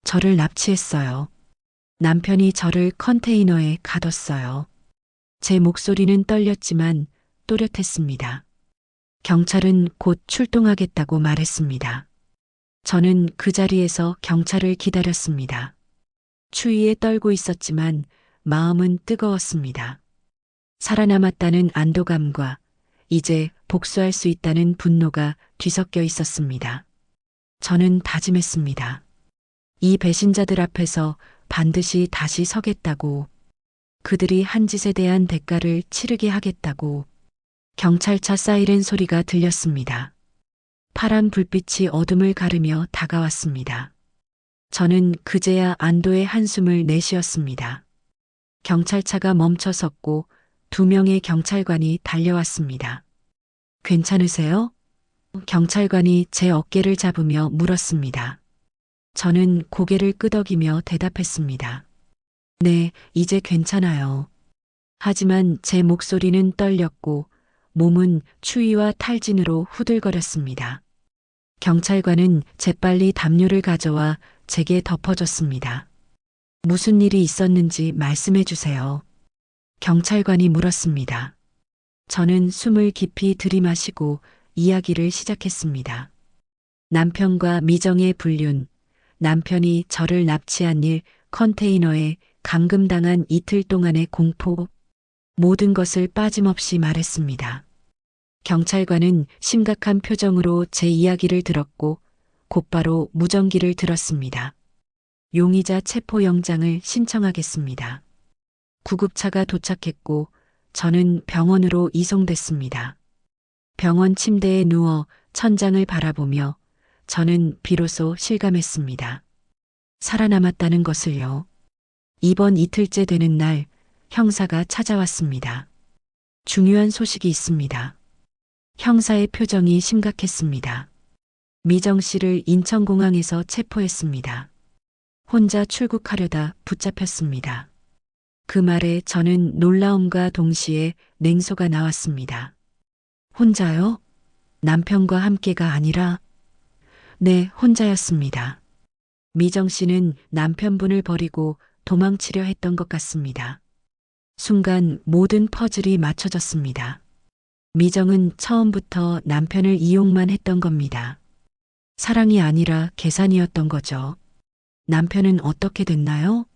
B: 저를 납치했어요. 남편이 저를 컨테이너에 가뒀어요. 제 목소리는 떨렸지만 또렷했습니다. 경찰은 곧 출동하겠다고 말했습니다. 저는 그 자리에서 경찰을 기다렸습니다. 추위에 떨고 있었지만 마음은 뜨거웠습니다. 살아남았다는 안도감과 이제 복수할 수 있다는 분노가 뒤섞여 있었습니다. 저는 다짐했습니다. 이 배신자들 앞에서 반드시 다시 서겠다고, 그들이 한 짓에 대한 대가를 치르게 하겠다고. 경찰차 사이렌 소리가 들렸습니다. 파란 불빛이 어둠을 가르며 다가왔습니다. 저는 그제야 안도의 한숨을 내쉬었습니다. 경찰차가 멈춰 섰고 2명의 경찰관이 달려왔습니다. 괜찮으세요? 경찰관이 제 어깨를 잡으며 물었습니다. 저는 고개를 끄덕이며 대답했습니다. 네, 이제 괜찮아요. 하지만 제 목소리는 떨렸고 몸은 추위와 탈진으로 후들거렸습니다. 경찰관은 재빨리 담요를 가져와 제게 덮어줬습니다. 무슨 일이 있었는지 말씀해 주세요. 경찰관이 물었습니다. 저는 숨을 깊이 들이마시고 이야기를 시작했습니다. 남편과 미정의 불륜, 남편이 저를 납치한 일, 컨테이너에 감금당한 이틀 동안의 공포, 모든 것을 빠짐없이 말했습니다. 경찰관은 심각한 표정으로 제 이야기를 들었고 곧바로 무전기를 들었습니다. 용의자 체포영장을 신청하겠습니다. 구급차가 도착했고 저는 병원으로 이송됐습니다. 병원 침대에 누워 천장을 바라보며 저는 비로소 실감했습니다. 살아남았다는 것을요. 이번 이틀째 되는 날 형사가 찾아왔습니다. 중요한 소식이 있습니다. 형사의 표정이 심각했습니다. 미정 씨를 인천공항에서 체포했습니다. 혼자 출국하려다 붙잡혔습니다. 그 말에 저는 놀라움과 동시에 냉소가 나왔습니다. 혼자요? 남편과 함께가 아니라? 네, 혼자였습니다. 미정 씨는 남편분을 버리고 도망치려 했던 것 같습니다. 순간 모든 퍼즐이 맞춰졌습니다. 미정은 처음부터 남편을 이용만 했던 겁니다. 사랑이 아니라 계산이었던 거죠. 남편은 어떻게 됐나요?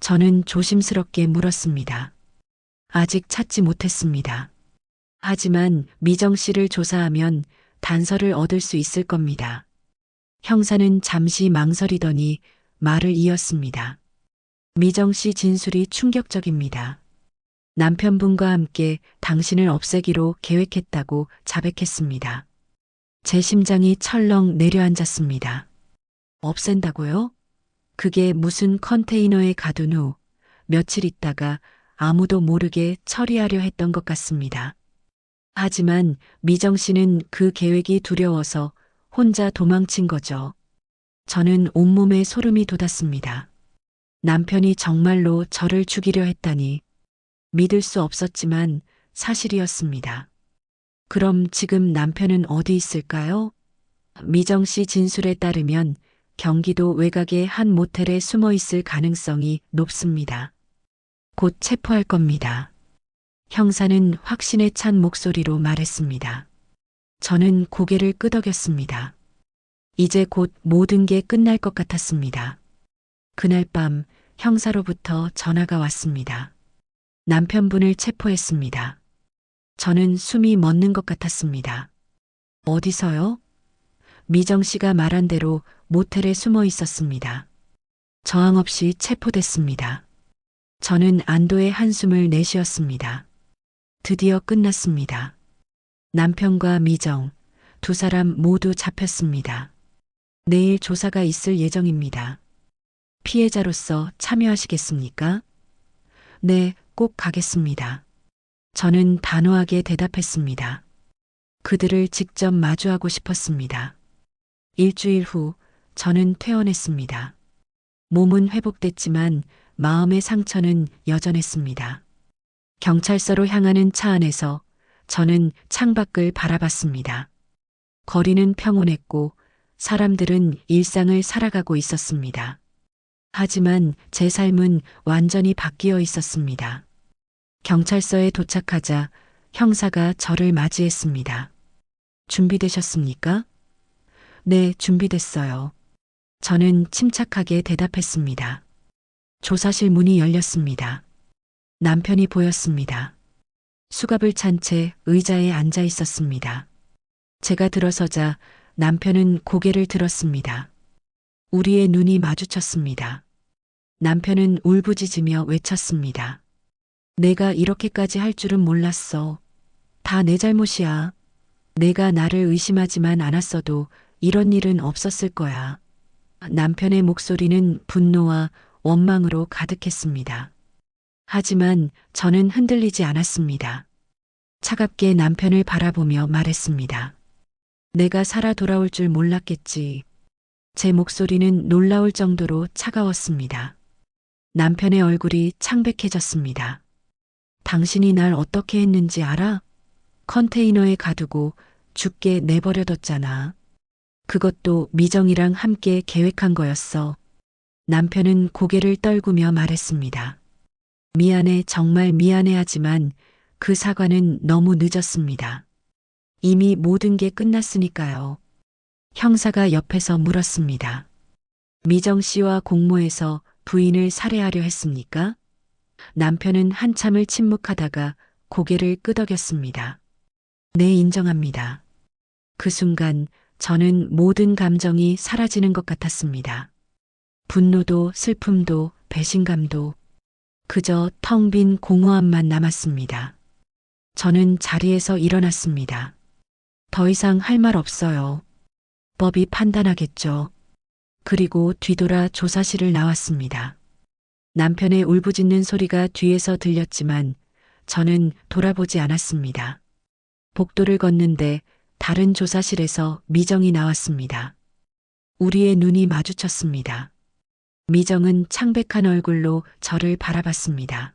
B: 저는 조심스럽게 물었습니다. 아직 찾지 못했습니다. 하지만 미정 씨를 조사하면 단서를 얻을 수 있을 겁니다. 형사는 잠시 망설이더니 말을 이었습니다. 미정 씨 진술이 충격적입니다. 남편분과 함께 당신을 없애기로 계획했다고 자백했습니다. 제 심장이 철렁 내려앉았습니다. 없앤다고요? 그게 무슨 컨테이너에 가둔 후 며칠 있다가 아무도 모르게 처리하려 했던 것 같습니다. 하지만 미정 씨는 그 계획이 두려워서 혼자 도망친 거죠. 저는 온몸에 소름이 돋았습니다. 남편이 정말로 저를 죽이려 했다니 믿을 수 없었지만 사실이었습니다. 그럼 지금 남편은 어디 있을까요? 미정 씨 진술에 따르면 경기도 외곽의 한 모텔에 숨어 있을 가능성이 높습니다. 곧 체포할 겁니다. 형사는 확신에 찬 목소리로 말했습니다. 저는 고개를 끄덕였습니다. 이제 곧 모든 게 끝날 것 같았습니다. 그날 밤 형사로부터 전화가 왔습니다. 남편분을 체포했습니다. 저는 숨이 멎는 것 같았습니다. 어디서요? 미정 씨가 말한 대로 모텔에 숨어 있었습니다. 저항 없이 체포됐습니다. 저는 안도의 한숨을 내쉬었습니다. 드디어 끝났습니다. 남편과 미정, 두 사람 모두 잡혔습니다. 내일 조사가 있을 예정입니다. 피해자로서 참여하시겠습니까? 네, 꼭 가겠습니다. 저는 단호하게 대답했습니다. 그들을 직접 마주하고 싶었습니다. 일주일 후 저는 퇴원했습니다. 몸은 회복됐지만 마음의 상처는 여전했습니다. 경찰서로 향하는 차 안에서 저는 창밖을 바라봤습니다. 거리는 평온했고 사람들은 일상을 살아가고 있었습니다. 하지만 제 삶은 완전히 바뀌어 있었습니다. 경찰서에 도착하자 형사가 저를 맞이했습니다. 준비되셨습니까? 네, 준비됐어요. 저는 침착하게 대답했습니다. 조사실 문이 열렸습니다. 남편이 보였습니다. 수갑을 찬 채 의자에 앉아 있었습니다. 제가 들어서자 남편은 고개를 들었습니다. 우리의 눈이 마주쳤습니다. 남편은 울부짖으며 외쳤습니다. 내가 이렇게까지 할 줄은 몰랐어. 다 내 잘못이야. 내가 나를 의심하지만 않았어도 이런 일은 없었을 거야. 남편의 목소리는 분노와 원망으로 가득했습니다. 하지만 저는 흔들리지 않았습니다. 차갑게 남편을 바라보며 말했습니다. 내가 살아 돌아올 줄 몰랐겠지. 제 목소리는 놀라울 정도로 차가웠습니다. 남편의 얼굴이 창백해졌습니다. 당신이 날 어떻게 했는지 알아? 컨테이너에 가두고 죽게 내버려뒀잖아. 그것도 미정이랑 함께 계획한 거였어. 남편은 고개를 떨구며 말했습니다. 미안해, 정말 미안해하지만 그 사과는 너무 늦었습니다. 이미 모든 게 끝났으니까요. 형사가 옆에서 물었습니다. 미정 씨와 공모해서 부인을 살해하려 했습니까? 남편은 한참을 침묵하다가 고개를 끄덕였습니다. 네, 인정합니다. 그 순간 저는 모든 감정이 사라지는 것 같았습니다. 분노도 슬픔도 배신감도 그저 텅 빈 공허함만 남았습니다. 저는 자리에서 일어났습니다. 더 이상 할 말 없어요. 법이 판단하겠죠. 그리고 뒤돌아 조사실을 나왔습니다. 남편의 울부짖는 소리가 뒤에서 들렸지만 저는 돌아보지 않았습니다. 복도를 걷는데 다른 조사실에서 미정이 나왔습니다. 우리의 눈이 마주쳤습니다. 미정은 창백한 얼굴로 저를 바라봤습니다.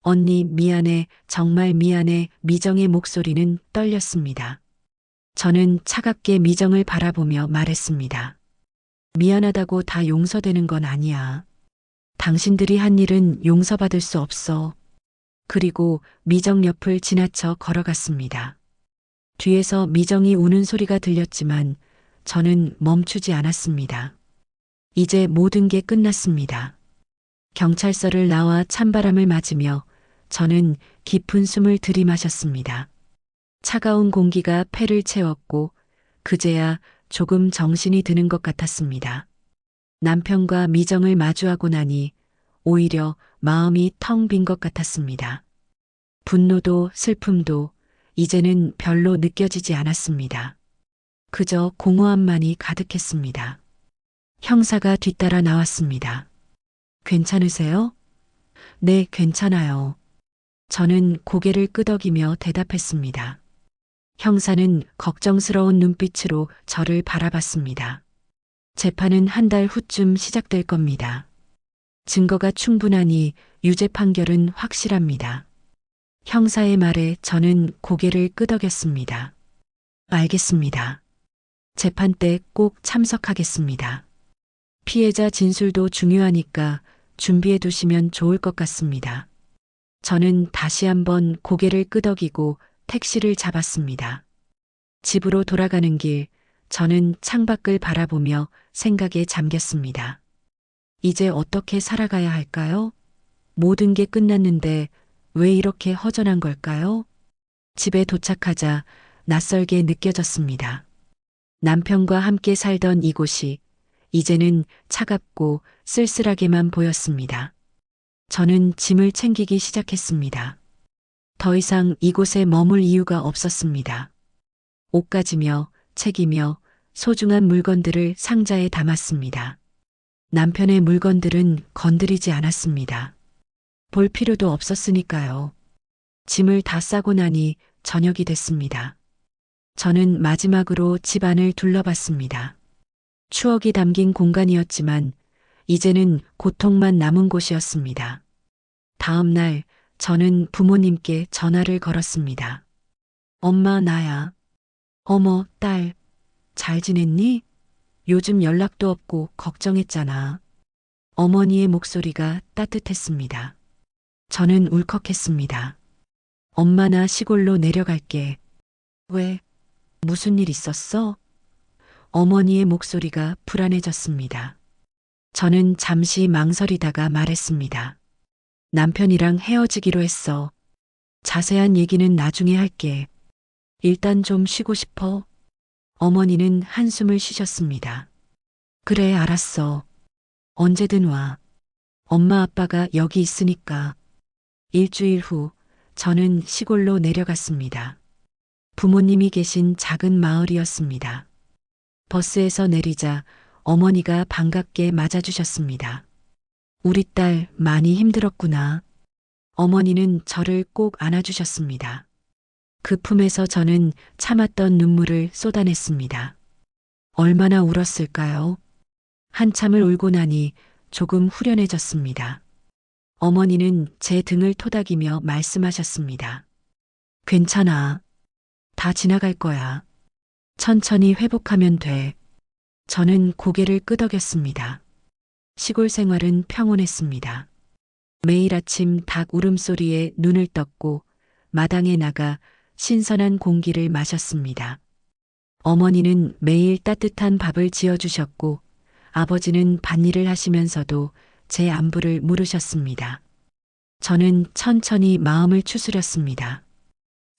B: 언니, 미안해, 정말 미안해. 미정의 목소리는 떨렸습니다. 저는 차갑게 미정을 바라보며 말했습니다. 미안하다고 다 용서되는 건 아니야. 당신들이 한 일은 용서받을 수 없어. 그리고 미정 옆을 지나쳐 걸어갔습니다. 뒤에서 미정이 우는 소리가 들렸지만 저는 멈추지 않았습니다. 이제 모든 게 끝났습니다. 경찰서를 나와 찬바람을 맞으며 저는 깊은 숨을 들이마셨습니다. 차가운 공기가 폐를 채웠고 그제야 조금 정신이 드는 것 같았습니다. 남편과 미정을 마주하고 나니 오히려 마음이 텅 빈 것 같았습니다. 분노도 슬픔도 이제는 별로 느껴지지 않았습니다. 그저 공허함만이 가득했습니다. 형사가 뒤따라 나왔습니다. 괜찮으세요? 네, 괜찮아요. 저는 고개를 끄덕이며 대답했습니다. 형사는 걱정스러운 눈빛으로 저를 바라봤습니다. 재판은 한 달 후쯤 시작될 겁니다. 증거가 충분하니 유죄 판결은 확실합니다. 형사의 말에 저는 고개를 끄덕였습니다. 알겠습니다. 재판 때 꼭 참석하겠습니다. 피해자 진술도 중요하니까 준비해 두시면 좋을 것 같습니다. 저는 다시 한번 고개를 끄덕이고 택시를 잡았습니다. 집으로 돌아가는 길, 저는 창밖을 바라보며 생각에 잠겼습니다. 이제 어떻게 살아가야 할까요? 모든 게 끝났는데 왜 이렇게 허전한 걸까요? 집에 도착하자 낯설게 느껴졌습니다. 남편과 함께 살던 이곳이 이제는 차갑고 쓸쓸하게만 보였습니다. 저는 짐을 챙기기 시작했습니다. 더 이상 이곳에 머물 이유가 없었습니다. 옷가지며 책이며 소중한 물건들을 상자에 담았습니다. 남편의 물건들은 건드리지 않았습니다. 볼 필요도 없었으니까요. 짐을 다 싸고 나니 저녁이 됐습니다. 저는 마지막으로 집 안을 둘러봤습니다. 추억이 담긴 공간이었지만 이제는 고통만 남은 곳이었습니다. 다음 날 저는 부모님께 전화를 걸었습니다. 엄마, 나야. 어머, 딸, 잘 지냈니? 요즘 연락도 없고 걱정했잖아. 어머니의 목소리가 따뜻했습니다. 저는 울컥했습니다. 엄마, 나 시골로 내려갈게. 왜? 무슨 일 있었어? 어머니의 목소리가 불안해졌습니다. 저는 잠시 망설이다가 말했습니다. 남편이랑 헤어지기로 했어. 자세한 얘기는 나중에 할게. 일단 좀 쉬고 싶어. 어머니는 한숨을 쉬셨습니다. 그래, 알았어. 언제든 와. 엄마 아빠가 여기 있으니까. 일주일 후 저는 시골로 내려갔습니다. 부모님이 계신 작은 마을이었습니다. 버스에서 내리자 어머니가 반갑게 맞아주셨습니다. 우리 딸 많이 힘들었구나. 어머니는 저를 꼭 안아주셨습니다. 그 품에서 저는 참았던 눈물을 쏟아냈습니다. 얼마나 울었을까요? 한참을 울고 나니 조금 후련해졌습니다. 어머니는 제 등을 토닥이며 말씀하셨습니다. 괜찮아. 다 지나갈 거야. 천천히 회복하면 돼. 저는 고개를 끄덕였습니다. 시골 생활은 평온했습니다. 매일 아침 닭 울음소리에 눈을 떴고 마당에 나가 신선한 공기를 마셨습니다. 어머니는 매일 따뜻한 밥을 지어주셨고 아버지는 밭일을 하시면서도 제 안부를 물으셨습니다. 저는 천천히 마음을 추스렸습니다.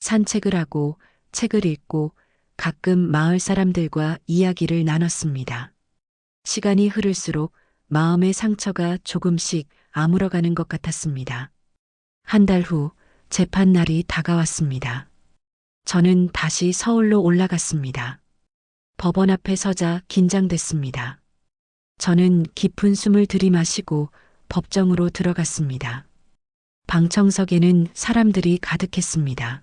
B: 산책을 하고 책을 읽고 가끔 마을 사람들과 이야기를 나눴습니다. 시간이 흐를수록 마음의 상처가 조금씩 아물어가는 것 같았습니다. 한 달 후 재판 날이 다가왔습니다. 저는 다시 서울로 올라갔습니다. 법원 앞에 서자 긴장됐습니다. 저는 깊은 숨을 들이마시고 법정으로 들어갔습니다. 방청석에는 사람들이 가득했습니다.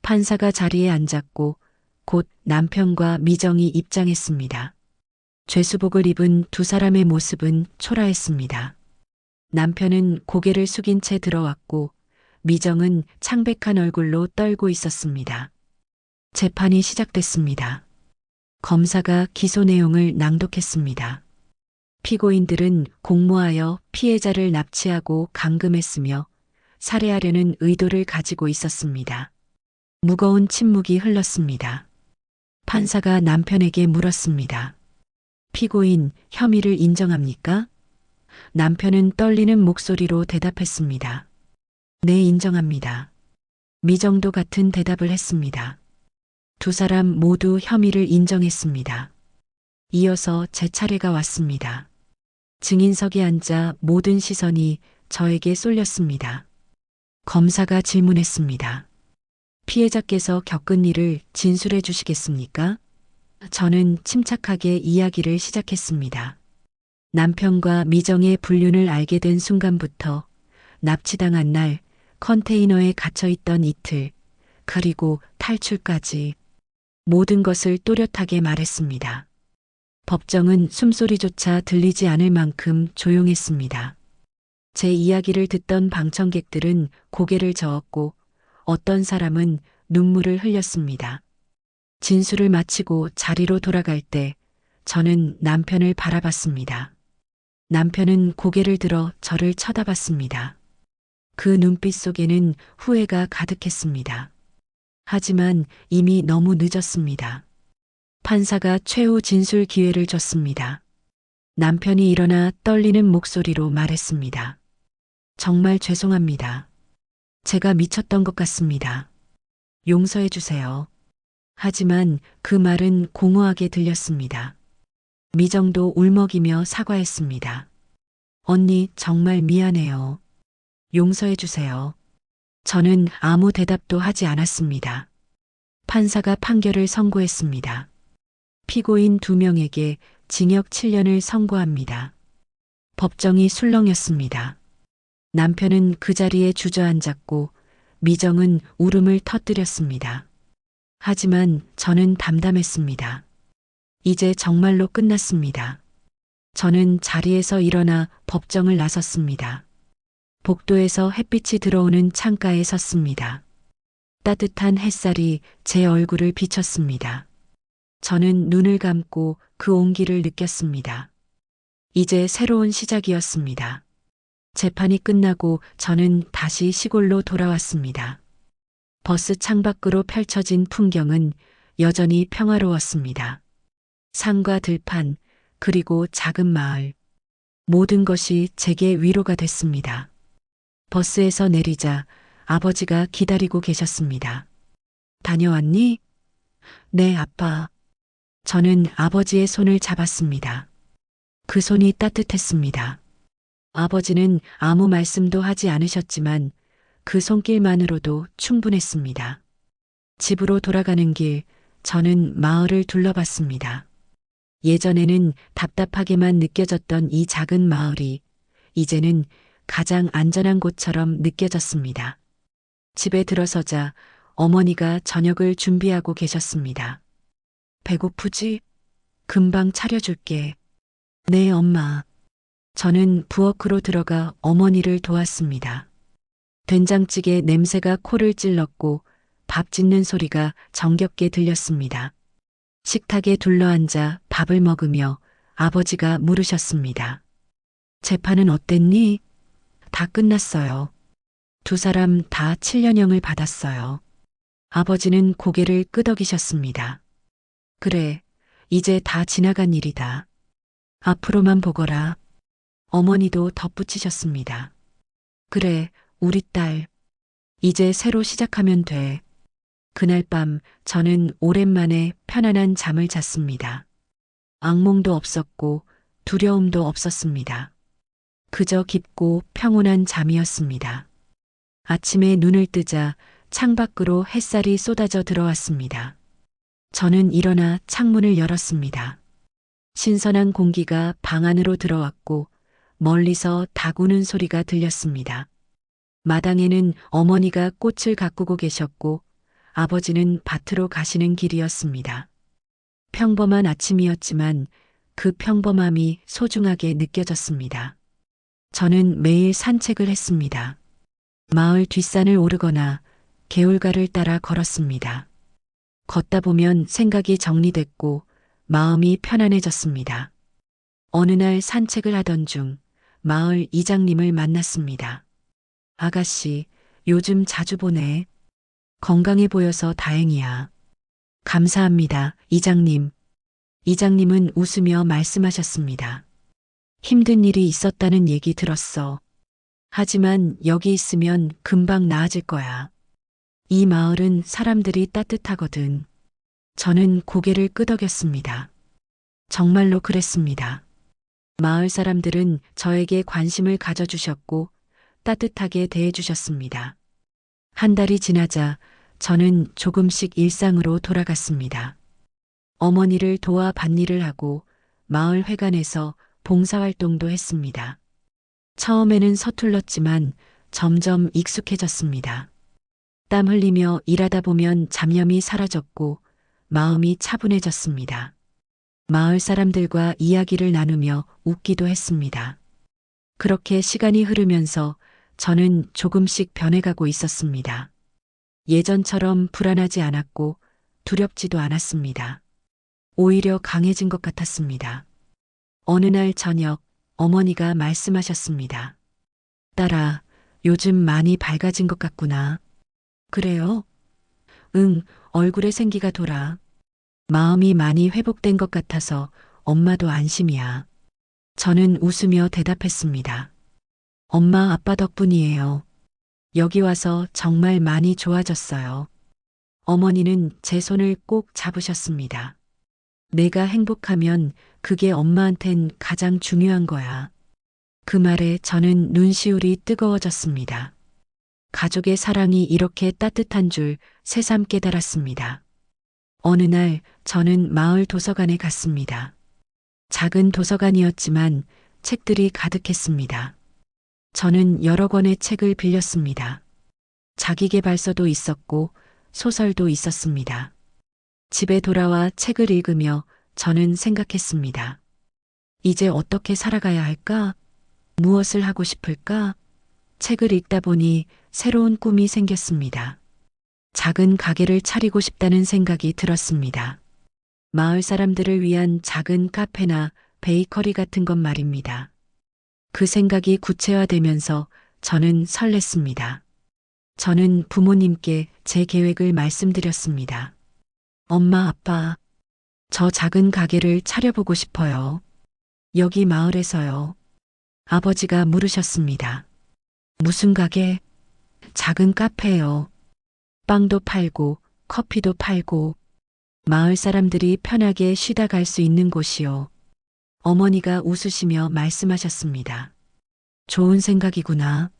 B: 판사가 자리에 앉았고 곧 남편과 미정이 입장했습니다. 죄수복을 입은 두 사람의 모습은 초라했습니다. 남편은 고개를 숙인 채 들어왔고 미정은 창백한 얼굴로 떨고 있었습니다. 재판이 시작됐습니다. 검사가 기소 내용을 낭독했습니다. 피고인들은 공모하여 피해자를 납치하고 감금했으며 살해하려는 의도를 가지고 있었습니다. 무거운 침묵이 흘렀습니다. 판사가 남편에게 물었습니다. 피고인 혐의를 인정합니까? 남편은 떨리는 목소리로 대답했습니다. 네, 인정합니다. 미정도 같은 대답을 했습니다. 두 사람 모두 혐의를 인정했습니다. 이어서 제 차례가 왔습니다. 증인석에 앉아 모든 시선이 저에게 쏠렸습니다. 검사가 질문했습니다. 피해자께서 겪은 일을 진술해 주시겠습니까? 저는 침착하게 이야기를 시작했습니다. 남편과 미정의 불륜을 알게 된 순간부터 납치당한 날, 컨테이너에 갇혀 있던 이틀, 그리고 탈출까지 모든 것을 또렷하게 말했습니다. 법정은 숨소리조차 들리지 않을 만큼 조용했습니다. 제 이야기를 듣던 방청객들은 고개를 저었고 어떤 사람은 눈물을 흘렸습니다. 진술을 마치고 자리로 돌아갈 때 저는 남편을 바라봤습니다. 남편은 고개를 들어 저를 쳐다봤습니다. 그 눈빛 속에는 후회가 가득했습니다. 하지만 이미 너무 늦었습니다. 판사가 최후 진술 기회를 줬습니다. 남편이 일어나 떨리는 목소리로 말했습니다. 정말 죄송합니다. 제가 미쳤던 것 같습니다. 용서해 주세요. 하지만 그 말은 공허하게 들렸습니다. 미정도 울먹이며 사과했습니다. 언니, 정말 미안해요. 용서해 주세요. 저는 아무 대답도 하지 않았습니다. 판사가 판결을 선고했습니다. 피고인 2명에게 징역 7년을 선고합니다. 법정이 술렁였습니다. 남편은 그 자리에 주저앉았고 미정은 울음을 터뜨렸습니다. 하지만 저는 담담했습니다. 이제 정말로 끝났습니다. 저는 자리에서 일어나 법정을 나섰습니다. 복도에서 햇빛이 들어오는 창가에 섰습니다. 따뜻한 햇살이 제 얼굴을 비쳤습니다. 저는 눈을 감고 그 온기를 느꼈습니다. 이제 새로운 시작이었습니다. 재판이 끝나고 저는 다시 시골로 돌아왔습니다. 버스 창밖으로 펼쳐진 풍경은 여전히 평화로웠습니다. 산과 들판, 그리고 작은 마을. 모든 것이 제게 위로가 됐습니다. 버스에서 내리자 아버지가 기다리고 계셨습니다. 다녀왔니? 네, 아빠. 저는 아버지의 손을 잡았습니다. 그 손이 따뜻했습니다. 아버지는 아무 말씀도 하지 않으셨지만 그 손길만으로도 충분했습니다. 집으로 돌아가는 길, 저는 마을을 둘러봤습니다. 예전에는 답답하게만 느껴졌던 이 작은 마을이 이제는 가장 안전한 곳처럼 느껴졌습니다. 집에 들어서자 어머니가 저녁을 준비하고 계셨습니다. 배고프지? 금방 차려줄게. 네, 엄마. 저는 부엌으로 들어가 어머니를 도왔습니다. 된장찌개 냄새가 코를 찔렀고 밥 짓는 소리가 정겹게 들렸습니다. 식탁에 둘러앉아 밥을 먹으며 아버지가 물으셨습니다. 재판은 어땠니? 다 끝났어요. 2사람 다 7년형을 받았어요. 아버지는 고개를 끄덕이셨습니다. 그래, 이제 다 지나간 일이다. 앞으로만 보거라. 어머니도 덧붙이셨습니다. 그래, 우리 딸. 이제 새로 시작하면 돼. 그날 밤 저는 오랜만에 편안한 잠을 잤습니다. 악몽도 없었고 두려움도 없었습니다. 그저 깊고 평온한 잠이었습니다. 아침에 눈을 뜨자 창밖으로 햇살이 쏟아져 들어왔습니다. 저는 일어나 창문을 열었습니다. 신선한 공기가 방 안으로 들어왔고 멀리서 닭 우는 소리가 들렸습니다. 마당에는 어머니가 꽃을 가꾸고 계셨고 아버지는 밭으로 가시는 길이었습니다. 평범한 아침이었지만 그 평범함이 소중하게 느껴졌습니다. 저는 매일 산책을 했습니다. 마을 뒷산을 오르거나 개울가를 따라 걸었습니다. 걷다 보면 생각이 정리됐고 마음이 편안해졌습니다. 어느 날 산책을 하던 중 마을 이장님을 만났습니다. 아가씨, 요즘 자주 보네. 건강해 보여서 다행이야. 감사합니다, 이장님. 이장님은 웃으며 말씀하셨습니다. 힘든 일이 있었다는 얘기 들었어. 하지만 여기 있으면 금방 나아질 거야. 이 마을은 사람들이 따뜻하거든. 저는 고개를 끄덕였습니다. 정말로 그랬습니다. 마을 사람들은 저에게 관심을 가져주셨고 따뜻하게 대해주셨습니다. 한 달이 지나자 저는 조금씩 일상으로 돌아갔습니다. 어머니를 도와 밭일을 하고 마을 회관에서 봉사활동도 했습니다. 처음에는 서툴렀지만 점점 익숙해졌습니다. 땀 흘리며 일하다 보면 잡념이 사라졌고 마음이 차분해졌습니다. 마을 사람들과 이야기를 나누며 웃기도 했습니다. 그렇게 시간이 흐르면서 저는 조금씩 변해가고 있었습니다. 예전처럼 불안하지 않았고 두렵지도 않았습니다. 오히려 강해진 것 같았습니다. 어느 날 저녁 어머니가 말씀하셨습니다. 딸아, 요즘 많이 밝아진 것 같구나. 그래요? 응, 얼굴에 생기가 돌아. 마음이 많이 회복된 것 같아서 엄마도 안심이야. 저는 웃으며 대답했습니다. 엄마, 아빠 덕분이에요. 여기 와서 정말 많이 좋아졌어요. 어머니는 제 손을 꼭 잡으셨습니다. 내가 행복하면 그게 엄마한텐 가장 중요한 거야. 그 말에 저는 눈시울이 뜨거워졌습니다. 가족의 사랑이 이렇게 따뜻한 줄 새삼 깨달았습니다. 어느 날 저는 마을 도서관에 갔습니다. 작은 도서관이었지만 책들이 가득했습니다. 저는 여러 권의 책을 빌렸습니다. 자기계발서도 있었고 소설도 있었습니다. 집에 돌아와 책을 읽으며 저는 생각했습니다. 이제 어떻게 살아가야 할까? 무엇을 하고 싶을까? 책을 읽다 보니 새로운 꿈이 생겼습니다. 작은 가게를 차리고 싶다는 생각이 들었습니다. 마을 사람들을 위한 작은 카페나 베이커리 같은 것 말입니다. 그 생각이 구체화되면서 저는 설렜습니다. 저는 부모님께 제 계획을 말씀드렸습니다. 엄마, 아빠, 저 작은 가게를 차려보고 싶어요. 여기 마을에서요. 아버지가 물으셨습니다. 무슨 가게? 작은 카페요. 빵도 팔고 커피도 팔고 마을 사람들이 편하게 쉬다 갈 수 있는 곳이요. 어머니가 웃으시며 말씀하셨습니다. 좋은 생각이구나.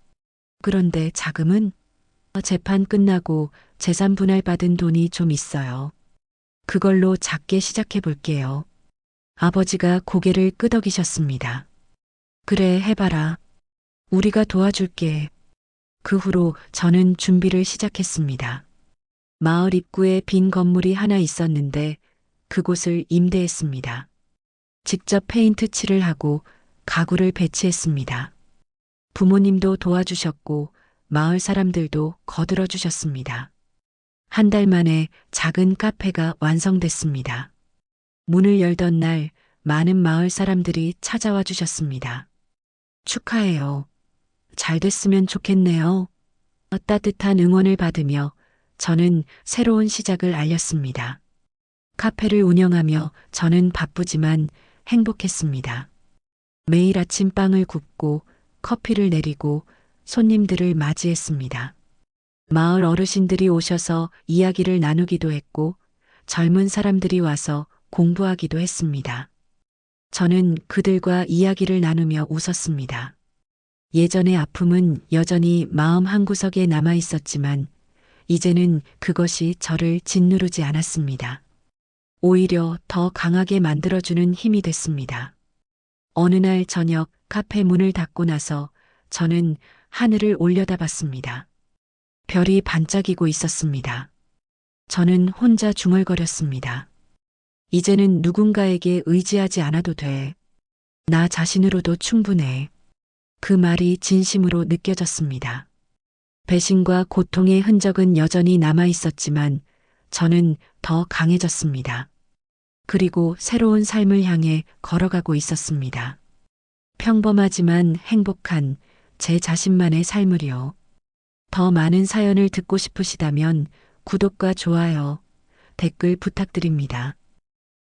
B: 그런데 자금은? 재판 끝나고 재산 분할 받은 돈이 좀 있어요. 그걸로 작게 시작해 볼게요. 아버지가 고개를 끄덕이셨습니다. 그래, 해봐라. 우리가 도와줄게. 그 후로 저는 준비를 시작했습니다. 마을 입구에 빈 건물이 하나 있었는데 그곳을 임대했습니다. 직접 페인트 칠을 하고 가구를 배치했습니다. 부모님도 도와주셨고 마을 사람들도 거들어 주셨습니다. 한 달 만에 작은 카페가 완성됐습니다. 문을 열던 날 많은 마을 사람들이 찾아와 주셨습니다. 축하해요. 잘 됐으면 좋겠네요. 따뜻한 응원을 받으며 저는 새로운 시작을 알렸습니다. 카페를 운영하며 저는 바쁘지만 행복했습니다. 매일 아침 빵을 굽고 커피를 내리고 손님들을 맞이했습니다. 마을 어르신들이 오셔서 이야기를 나누기도 했고 젊은 사람들이 와서 공부하기도 했습니다. 저는 그들과 이야기를 나누며 웃었습니다. 예전의 아픔은 여전히 마음 한구석에 남아 있었지만 이제는 그것이 저를 짓누르지 않았습니다. 오히려 더 강하게 만들어주는 힘이 됐습니다. 어느 날 저녁 카페 문을 닫고 나서 저는 하늘을 올려다봤습니다. 별이 반짝이고 있었습니다. 저는 혼자 중얼거렸습니다. 이제는 누군가에게 의지하지 않아도 돼. 나 자신으로도 충분해. 그 말이 진심으로 느껴졌습니다. 배신과 고통의 흔적은 여전히 남아 있었지만 저는 더 강해졌습니다. 그리고 새로운 삶을 향해 걸어가고 있었습니다. 평범하지만 행복한 제 자신만의 삶을요. 더 많은 사연을 듣고 싶으시다면 구독과 좋아요, 댓글 부탁드립니다.